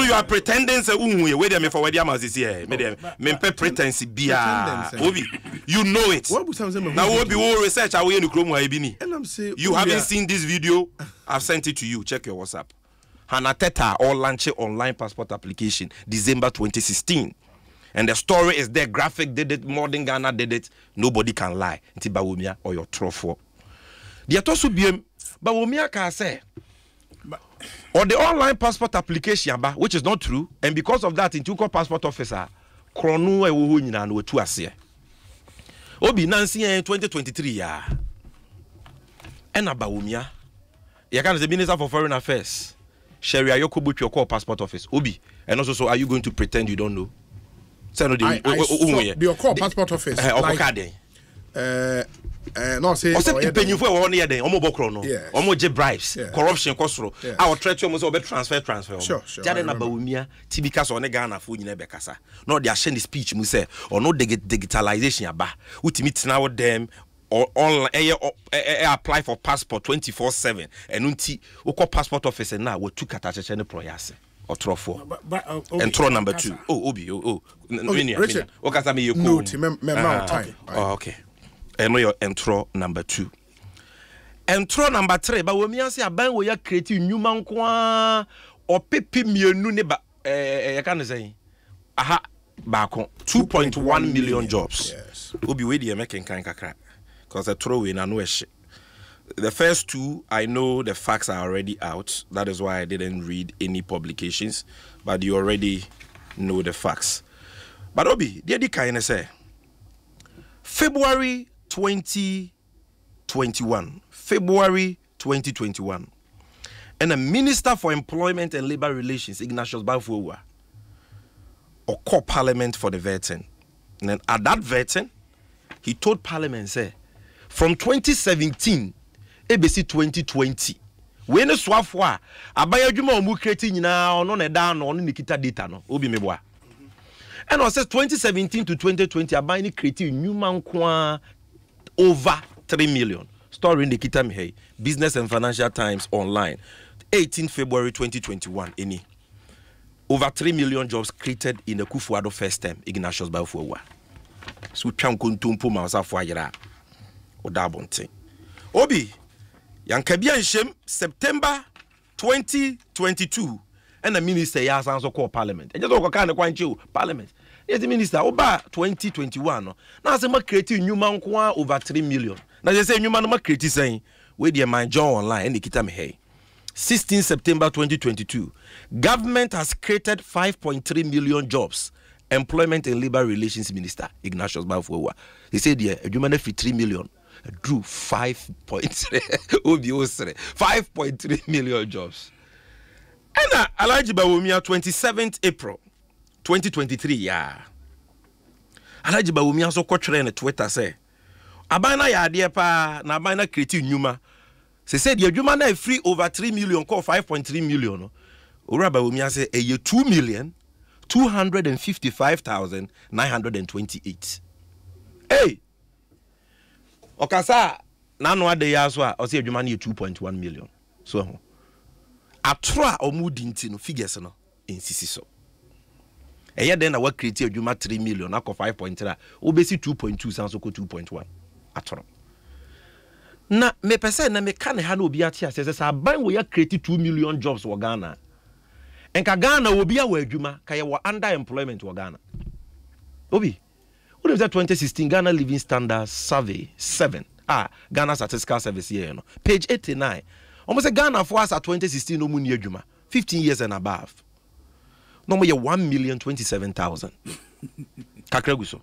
you are pretending say where them for where them is here. Me pretense bia. Obi, you know it. Now Obi will research away in Chrome Ibini. And I'm saying you haven't seen this video. I've sent it to you. Check your WhatsApp. Hannah Teta or launch online passport application December 2016. And the story is there. Graphic did it, Modern Ghana did it. Nobody can lie. It's Bawumia or your trophy. The atosu biem Bawumia can say or the online passport application which is not true, and because of that in Tuko passport officer Kronu ewu nyina no tu ase. Obi Nancy 2023 ya. And Bawumia you can the Minister for Foreign Affairs Sharia Yokobu your call passport office Obi, and also so are you going to pretend you don't know? Say no the call passport office no say penny for 1 year then omobokro no omoje bribes corruption kosoro our threat almost obe transfer sure jade na Bawumia tibika so ne Ghana fo nyina be kasa no they share the speech mu say or no digitalization aba utimi tina with them or online apply for passport 24/7 and unti ukọ passport office na we two katacheche ne proyase or trofo and throw number 2 Obi Richard okasa me yeko no time okay and your intro number 2 intro number 3 but we say aban we ya create nyuma nko a opepe mienu ne ba ya kan say aha ba ko 2.1 million jobs. Yes. Obi we dey making kan kakra because the throw in and wish. The first 2 I know the facts are already out. That is why I didn't read any publications, but you already know the facts. But Obi, the kind say February 2021, and a Minister for Employment and Labor Relations, Ignatius Bafuwa, or call Parliament for the vetting. And then at that vetting, he told Parliament, say, from 2017, ABC 2020, when the swafwa, abaya juma omu creating na ono ne da no ono nikita data no obi meboa. And I says 2017 to 2020, abaya ni creating new man over 3 million. Story in the Kitam Hey, Business and Financial Times online, 18 February 2021. Any over 3 million jobs created in the Kufuado first term. Ignatius Bafuwa. So Chankuntumpu Mausafwa Yara or Dabonte. Obi Yankabia Shem September 2022, and the minister has also called Parliament. And just kind of Parliament. Yes, the minister over 2021. Now say creating new man over 3 million. Now they say new man creating saying where the man John online and the kita me hey. 16 September 2022. Government has created 5.3 million jobs. Employment and Labor Relations Minister Ignatius Bafuwa. He said yeah, you man 3 million. Drew 5.3 million jobs. And Ahiagbah Bawumia 27th April 2023 yeah. Ahiagbah Bawumia so kwatwere na Twitter say abana ya ade pa na abana create nyuma. Say said the adwuma na free over 3 million call 5.3 million. Ora Bawumia say 2,255,928. Hey, Okasa na no ade ya so a o say adwuma na 2.1 million. So atra omudi ntino figures no insisi so. Eye den na wa create adwuma 3 million akọ 5.3 obesi 2.2 sanso ko 2.1 atoro. Na me pese na me ka ne ha na obi ate ase say aban we ya create 2 million jobs wo Ghana. Enka Ghana obi a wa adwuma ka ye wo underemployment wo Ghana. Obi what is that 2016 Ghana Living Standards Survey 7? Ghana Statistical Service here no. Page 89. Almost a Ghana for us at 2016 no muni adwuma 15 years and above. No more 1,027,000. Kakraguso.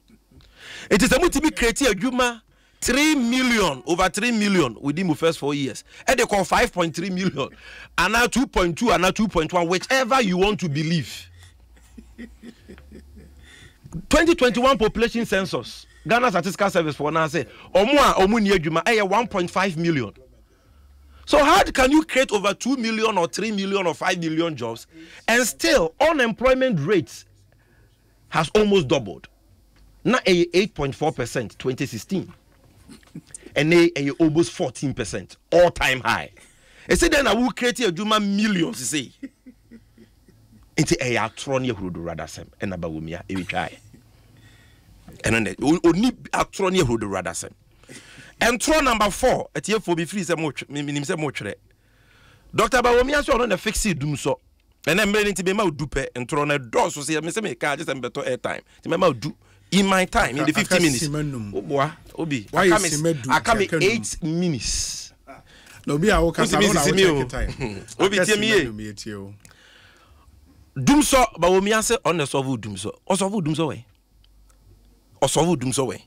It is a multi create adwuma 3 million over 3 million within the first 4 years. And they call 5.3 million and now 2.2 and now 2.1, whichever you want to believe. 2021 population census. Ghana Statistical Service for now say omu ni adwuma 1.5 million. So how can you create over 2 million or 3 million or 5 million jobs and still unemployment rates has almost doubled. Now 8.4% 2016. And they almost 14%. All-time high. I said then I will create a Juma millions, you see. Into a atronia who do rather sem and about me every try. And then only atronia who do rather sem. And throw number 4 at here for be free some much. Dr. Bawumia so on the fixed doom so. And I'm ready to be my dupe and throw on a door so say me car just and better airtime. To my do in my time in the 15 minutes. Oh boy, Obi. I come 8 minutes. No be I will come time. Obi tell me. Doom so Bawumia say on the solve doom so. O solve doom so way. O solve doom so way.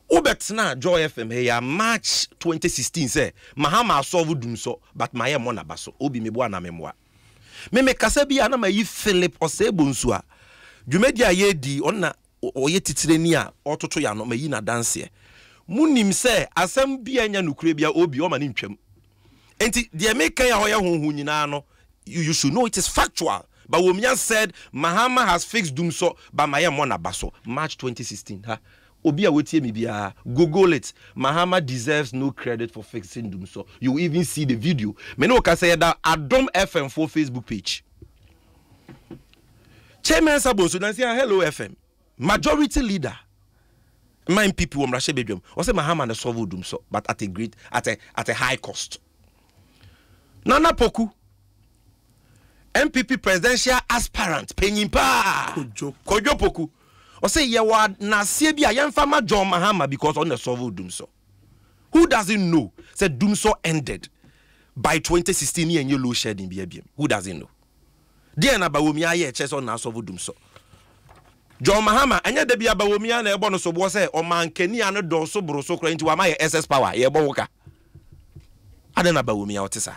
Obetna Joy FM here March 2016 say Mahama solve dum so but my mona baso obi mebo na memwa me kasa bia na mayi Philip Osebonsu a dwumedia ye di onna oye titireni a ototo ya no mayi na dance munim say asem bia nya nukure bia obi o ma ne ntwam enti de mekan ya hoya honhu nyina no you should know it is factual. But Womian said Mahama has fixed dum so but my mona baso March 2016 ha Obia wetie me bia Google it. Mahama deserves no credit for fixing doom so. You even see the video. Me no can say that Adom FM4 Facebook page. Chairman Sabonso dan say hello FM. Majority leader. My people won Rashe bedroom. O say Mahama na solve doom so but at a high cost. Nana Poku MPP presidential aspirant Penyimpa Kojo Poku. Or say ye wad na sebia yemfama John Mahama because on the solve doom so. Who doesn't know? Said doom so ended by 2016 and you low shedding BBM. Who doesn't know? Dear na Bawumia ye chess on na solve doom so. John Mahama anya de bia Bawumia na ebo no so bo say o man keni ano do so bro so kra nti wa ma ye SS power ye bo woka. Adena Bawumia otisa.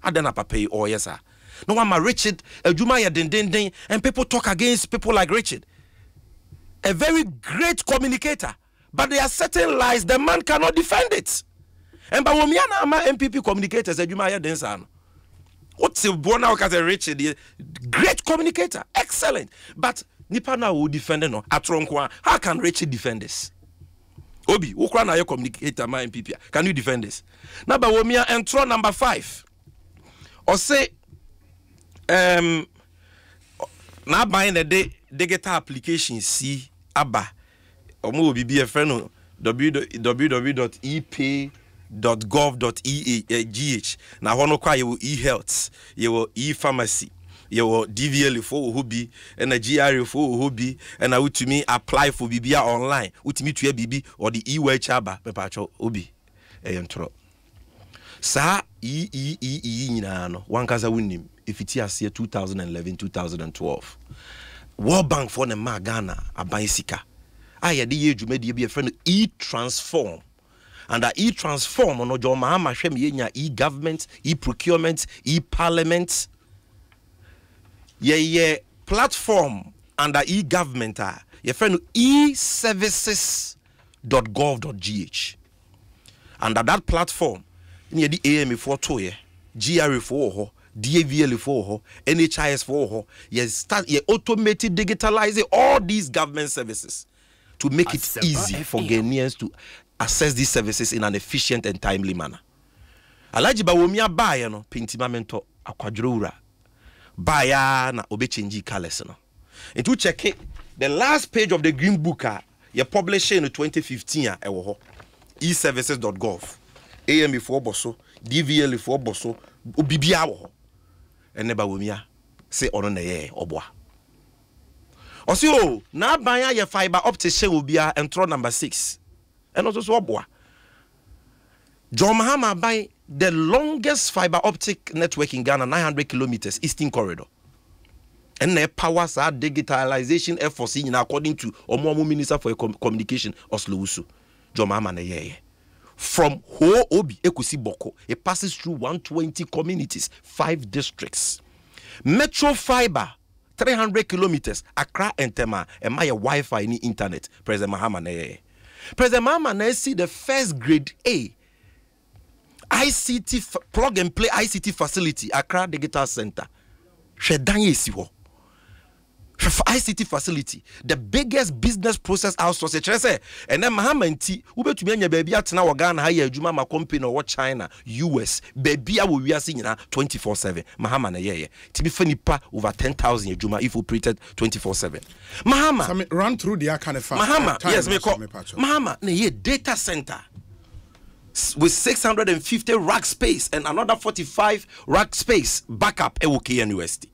Adena papai o yesa. No one ma Richard adwuma ye den and people talk against people like Richard. A very great communicator, but there are certain lies the man cannot defend it. And by Womiana ama MPP communicators, you might dance. What's the born out as a Richard? Great communicator, excellent. But Nipana will defend no. Atronkwa, how can Richard defend this? Obi, Ukraina your communicator, my MPP. Can you defend this? Now, by Womia and throw number 5. Or say, now buying a digital application see Abba omo bi a friend www.ep.gov.gh na hono kwa ye e-health ye e-pharmacy ye DVL for hobi and a GR for hobi and utumi apply for bibia online utumi tua bibi or the e-work aba pepacho obi entro sa nyina no wankaza wunim ifiti ase 2011-2012 World Bank for the Magana Abansika. I had the year you made be a friend e-transform. And that e-transform on John Mahama Shem e-government, e-procurement, e-parliament. Ye platform under e-government your friend e-services.gov.gh. Under that platform, near the AM for toye, GRA for DAVL for NHIS for you automated digitalizing all these government services to make it easy for Ghanaians to access these services in an efficient and timely manner. Alaji Bawumia baya no pintimamento akwadrura baya na obechenji colors no. And to check it, the last page of the green book you published in 2015 e-services.gov AM for boso DVL for boso obibia wo and never Wumia say on ye obwa. Osio na banya ye fiber optic will be and throw number 6. And also so obwa. John Mahama buy the longest fiber optic network in Ghana, 900 kilometers, Eastern Corridor. And the powers are digitalization efforts in according to Omomo Minister for Communication Oslo Usu. John Mahama na ye. From Ho Obi Ekosiisen Boko, it passes through 120 communities, 5 districts. Metro fiber, 300 kilometers, Accra and Tema, and my Wi-Fi in the internet. President Mahama na President Mahama na see the first grade A ICT plug and play ICT facility, Accra Digital Center. Shedanye siwo. ICT facility, the biggest business process outsourcing. And then Mahama nti ubetumi anya baby atena wo Ghana hire adwuma ma company or China, US, baby a we are seeing 24/7. Mahama na yeye. To be fanipa over 10,000 adwuma if operated 24/7. Mahama so run through the kind of fast. Mahama, yes, me call Mahama na ye data center with 650 rack space and another 45 rack space backup e University.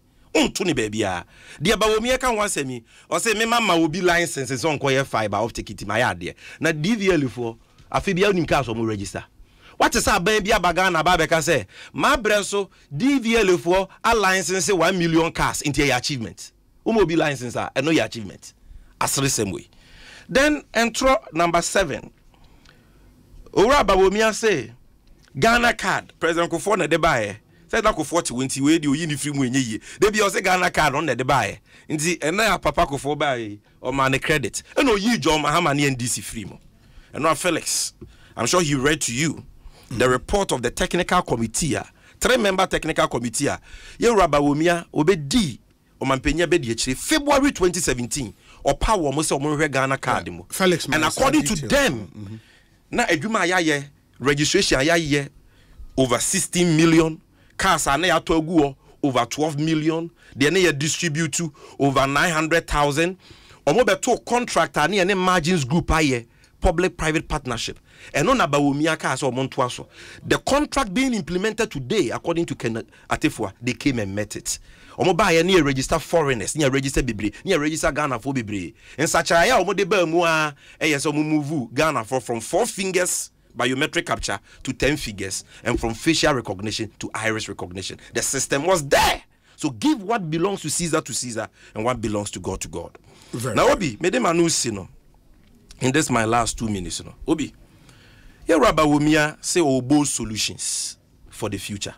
Tuni baby ya dia ba omi eka wan semi o say me mama will be license so nko ye fiber optic it my ade na DVL for afi bia unim ka so mo register what is aban bia baga na ba beka say ma bre so DVL for a license 1 million cars into your achievement mo be license a no your achievement as the same way then intro number 7 ora ba omi say Ghana card president ko for na de bae said na ko 40 wenti we di oyi ni free mu enye ye de bia o se Ghana card on de bae nti ena papa ko for bae o man credit ena oyi John Mahama ne NDC free mu ena Felix I'm sure he read to you the report of the technical committee 3-member technical committee ye raba womia obedi o mampenya be di akire February 2017 o power mo se o mo hwe Ghana card mu Felix and according to them na adwuma ayaye registration ayaye over 16 million cars are na to agu over 12 million they na distribute to over 900,000 omo beto contractor na margins group aye public private partnership and on abawomia cars or montoaso the contract being implemented today according to Ken Atefua they came and met it omo ba ye na register foreigners na register bebre na register Ghana for bebre en sacha ya omo de ba mu a yes omo move Ghana for from 4 fingers biometric capture to 10 figures and from facial recognition to iris recognition. The system was there. So give what belongs to Caesar and what belongs to God to God. Now Obi, me dem announce no. In this my last 2 minutes no. Obi. Here Rabba Wumia say obo solutions for the future.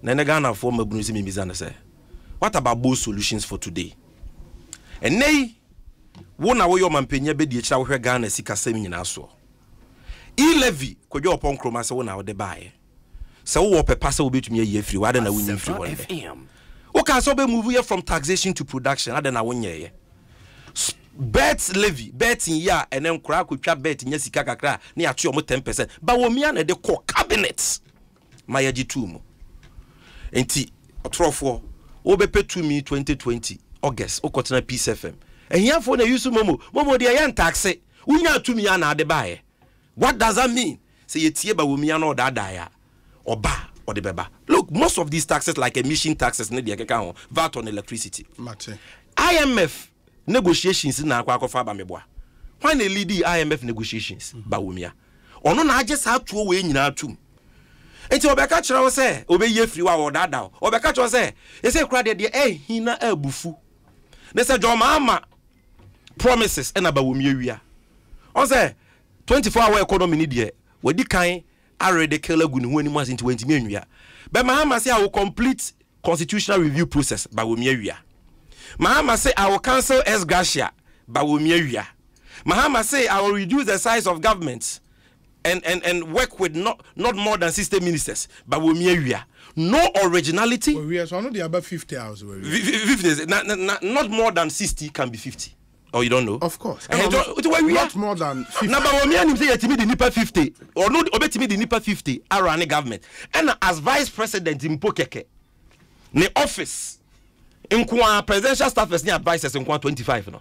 Na Ghana for mabunisi mi bizana say. What about both solutions for today? And nay wona wo yo mampenya be di e kira wo hwe Ghana sika sami nyina so. E-levy kwadwo opon kroma se wo na wo de bae se wo pepa se wo betumi ye free wa de na wunyi free one day wo ka so be move here from taxation to production ade na wonye ye bet levy bet in ya enen kura kwatwa bet nya sika kakra na ya tuo mo 10% ba wo mia na de call cabinet mayaji tu mu enti otrofo wo be petu mi 2020 August okotena Peace FM ehiafo na yusu momo de ya taxe unya atumi ya na ade bae. What does that mean? Say yetie ba womia no dada ya oba or the beba. Look, most of these taxes like emission taxes ne de keka VAT on electricity. Mate. IMF negotiations na akwa akofa ba meboa. Why na lead IMF negotiations ba womia? Ono na age sa atuo we nyina atum. Enti obeka kire wo se obeye free wa dada. Obeka kire wo se ese kura de hina abufu. Ne se joma ama promises na ba womia wia. On say 24-hour economy ni de we di kan already kele gu ni hu animas into 20 menwia but Mahama say I will complete constitutional review process ba wo miawia Mahama say I will cancel ex gratia ba wo miawia Mahama say I will reduce the size of government and work with not more than 60 ministers ba wo miawia no originality we are so no dey about 50 hours 50 not more than 60 can be 50. Oh, you don't know? Of course. Not more than 50. Now, but when you say you the NIPA 50, or no, obey the NIPA 50, around the government. And as vice president in Pokeke, the office, in presidential staff as the advisors in 25, no.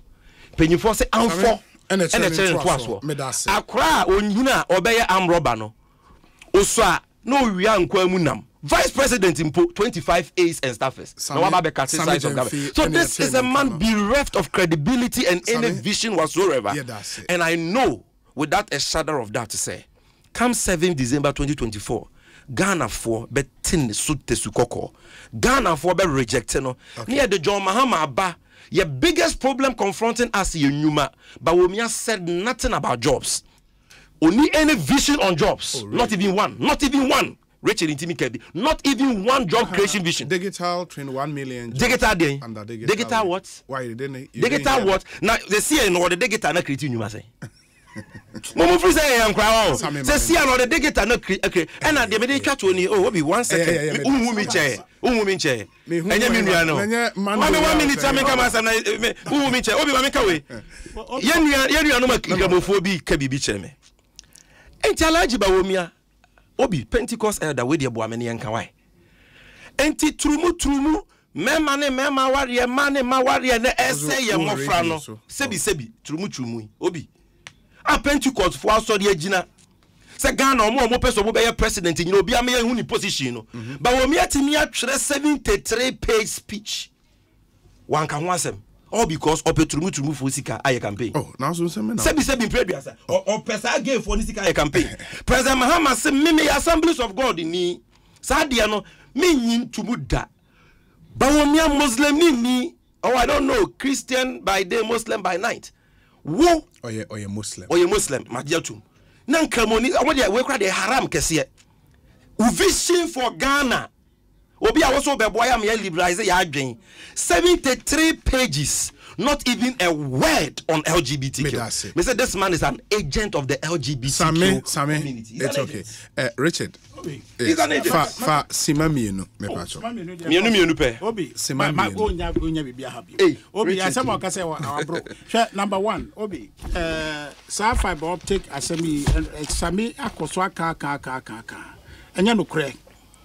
Penny for say, I'm for, and a challenge to us. Accra, on Yuna, obey arm robber, no. Oswa, no, we are Munam. Vice President in 25 aides and staffers. So this is a man bereft of credibility and any vision whatsoever. Yeah, that's it. And I know without a shadow of doubt to say, come 7 December 2024, Ghana for betin sute sukoko. Ghana for be rejected no. Near the John Mahama Abba, your biggest problem confronting us in Numa, but Womia said nothing about jobs. Only any vision on jobs. Oh, really? Not even one. Not even one. Richard Intimi Kebi, not even one job creation vision. Digital 21 million. Digital day. Digital what? Why you didn't? Digital what? Now they see no the digital na creating you must say. Momo free say am crowd. Say see another dey get no okay. And na dey me dey catch oni oh obi 1 second. Uhu mi che. Enye mi nua no. Mami 1 minute am come asam na uhu mi che. Obi ma me ka we. Ye nua no ma kramofo bi ka bibi che me. Enti Ahiagbah womia. Obi Pentecost elder we dey bo amene yanka why. Enti trumu mema wariye mane ma wariye na ese ye mofra no sebi trumu obi a Pentecost for aso de agina se Ghana omo peso mo be president nyina obi am ye hu ni position no ba wo mi atimi atwere 73 page speech wan ka ho asem all because trumu for sika aye campaign now so se me now sebi preduasa o pesa game for sika aye campaign President Mahama say me Assemblies of God ni sa dia no me nyin tumu da. But when me Muslim ni, oh I don't know, Christian by day, Muslim by night. Wo? Oh yeah, Muslim. Oh yeah, Muslim. Madiatum. Nan kamoni. I want we cry the haram kesiye. Vision for Ghana. Obi a also be boy am here liberalize ya adwen. 73 pages. Not even a word on LGBTQ. Me say this man is an agent of the LGBTQ community. It's okay. Richard. He's an agent. Fa sima mienu me pacho. Mienu pe. Obi. Sima mienu. Onya bibia happy. Obi asema kase our bro. Number 1. Obi. Sa fiber optic asemi Sammy akoso aka. Enya no kre.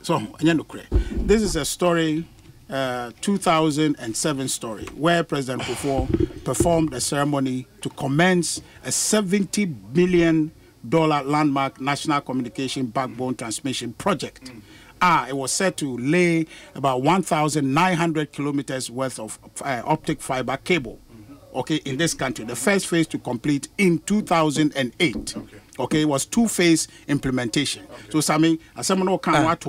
So enya no kre. This is a story 2007 story where President Kufuor performed a ceremony to commence a $70 million landmark national communication backbone transmission project. It was set to lay about 1,900 kilometers worth of optic fiber cable. Okay, in this country, the first phase to complete in 2008. Okay, it was 2-phase implementation. So, Sammy, as someone who can't watch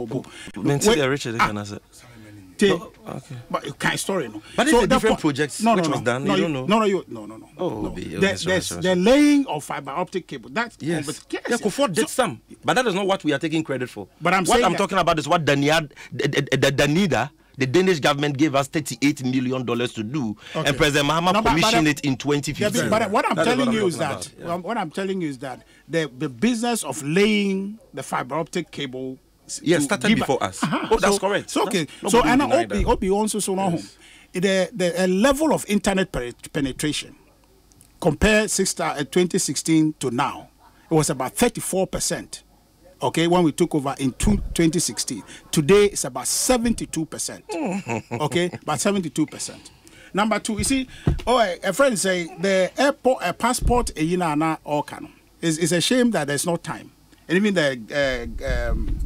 Richard, okay. But kind story, no. But so it's a different project which was done. You don't know. No. Oh, there's the laying of fiber optic cable. That's yes. Kufuor did some, but that is not what we are taking credit for. But what I'm talking about is what Danida, the Danish government gave us $38 million to do, and President Mahama commissioned it in 2015. Yeah, but what I'm telling you is that what I'm telling you is that the business of laying the fiber optic cable. Yes, started before us. That's correct. So okay. So and Obi also so now the level of internet penetration compare 2016 to now, it was about 34%. Okay, when we took over in 2016. Today it's about 72%. Okay, about 72%. Number 2, you see, a friend say the airport passport all canon. It's a shame that there's no time. And even the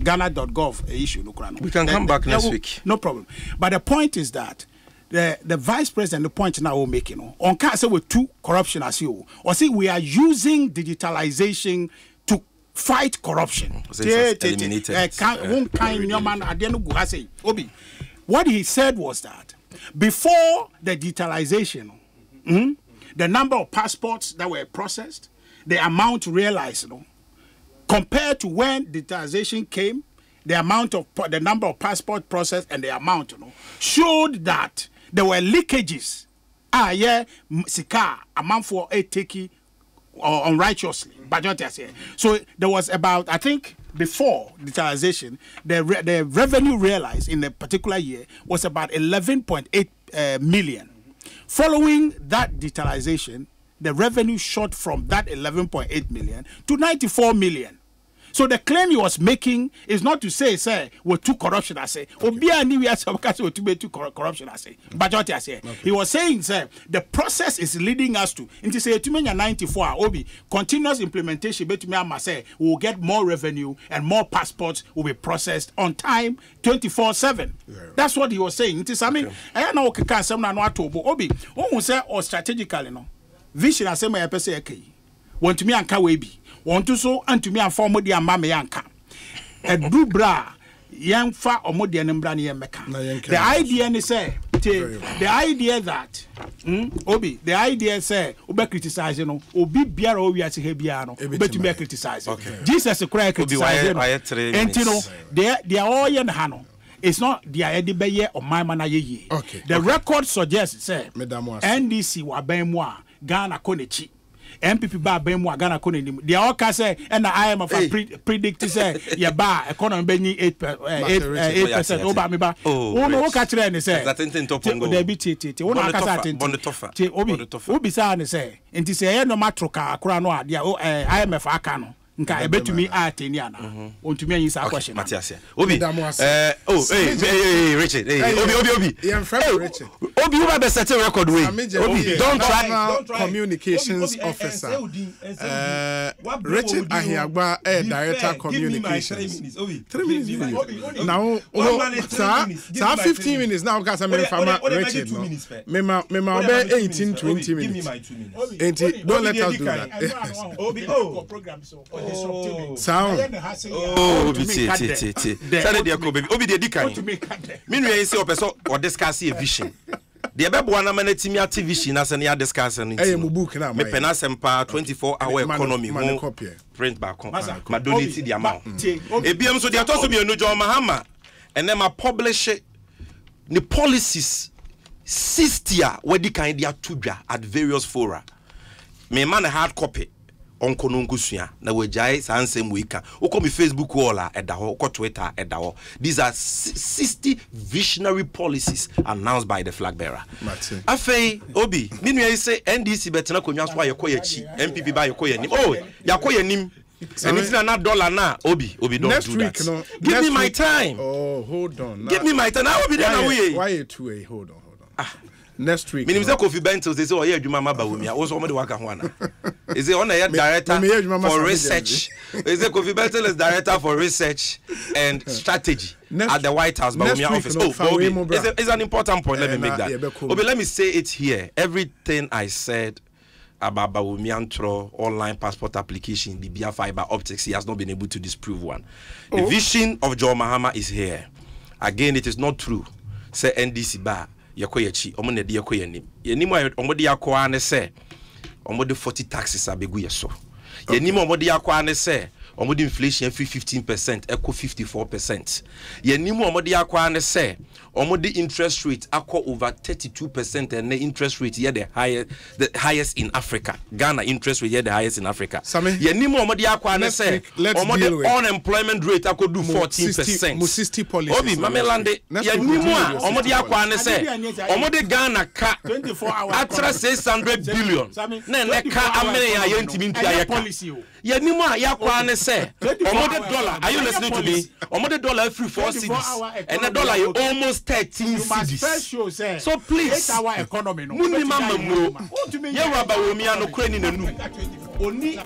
Ghana.gov issue. We can come back next week. No problem. But the point is that the vice president, the point now we're making, on can't say with two corruption as you, or see we are using digitalization to fight corruption. What he said was that before the digitalization, the number of passports that were processed, the amount realized, compared to when digitalization came, the number of passport processed and the amount, showed that there were leakages. Sika amount for a takey unrighteously. So there was about, I think, before digitalization, the revenue realized in a particular year was about 11.8 million. Following that digitalization, the revenue shot from that 11.8 million to 94 million. So the claim he was making is not to say, we're too corruption, I say. Corruption, I say. But I say. He was saying, the process is leading us to, into say, 94, Obi, continuous implementation, but we will get more revenue and more passports will be processed on time, 24/7. That's what he was saying. It is, I mean, I know, Obi, who say, or strategically, vision, I say, my person, want to me and Kawebi. Want to so and to me and form the mama yanka. A dubra young fa or modian and brandy and mecca. The idea is say the idea that Obi, the idea say Obe criticizing Obi Biaro we are Hebiano, but to be criticized. Jesus cry criticizing and you know they are all in Hano. It's not the idea or my man. The record suggests say NDC wa Bemwa Ghana Konechi. MPP ba ben mu Ghana ko nim they all can say and IMF predict say ya ba economy be ni 8% oba me ba no wo ka kire ni say there be tete wo na ka sa tete obi sa ni say enti say e no matroka akora no ade IMF aka no nka ebetumi ateni ana ontumi anyi sa question Matias obi Richard obi who be set record way obi don't try communications officer Richard Ahiagbah director communications 3 minutes now 15 minutes now because I'm from Richard me obe 18 20 minutes don't let us do that obi program so sound obi ti sare dia ko baby obi de dikan me nua say opeso or discuss a vision de bebo na manatimi activity na se na discuss no nti mu book na me pena sempa 24-hour economy ho print back ma donate the amount ebiam so de atoso bi enu John Mahama ene ma publish the policies 60 we dikan dia tudwa at various fora me man a hard copy onko no nkusua na wajai sansem wika uko mi Facebook wall edaho uko Twitter edaho. These are 60 visionary policies announced by the flag bearer. Afei obi minu ya say NDC betena konwa so ayekoya chi MPP ba ayekoya nim yakoya nim anything na dollar na obi don't next do week, that no, give me my time. Oh, hold on. Give me my time. I will be there now. Why 2A? Hold on. Next week. Minimum Kofi Bento say oh yeah adwuma ba wumi also somebody waka ho ana. Is it on the director for research? Is it Kofi Bento is director for research and strategy at the White House Bawumia office? It's an important point. Let me make that. Okay, let me say it here. Everything I said about Bawumia online passport application, BBA fiber optics, he has not been able to disprove one. The vision of John Mahama is here. Again, it is not true. Say NDC ba yakoyachi omone de yakoyanim yenim omode yakwa ne se omode 40 taxes abegu yeso yenim omode yakwa ne se omode inflation free 15% equal 54% yenim omode yakwa ne se omode interest rate akọ over 32% and the interest rate here the highest in Africa. Ghana interest rate here the highest in Africa. Yenim omode yakwa ne se omode unemployment rate akọ do 14%. Musisi policy obi mamelande yenim omode yakwa ne se omode Ghana ka 24 hours atra 600 billion na ne ka amene ya yentimi ntua yeka yenim yakwa ne se omode dollar. Are you listening to me? Omode dollar every 4 cedis and the dollar is almost 13 cedis. So please, our economy no. Munimam mamuro. Ye waba womi ano kweni nenu. Oni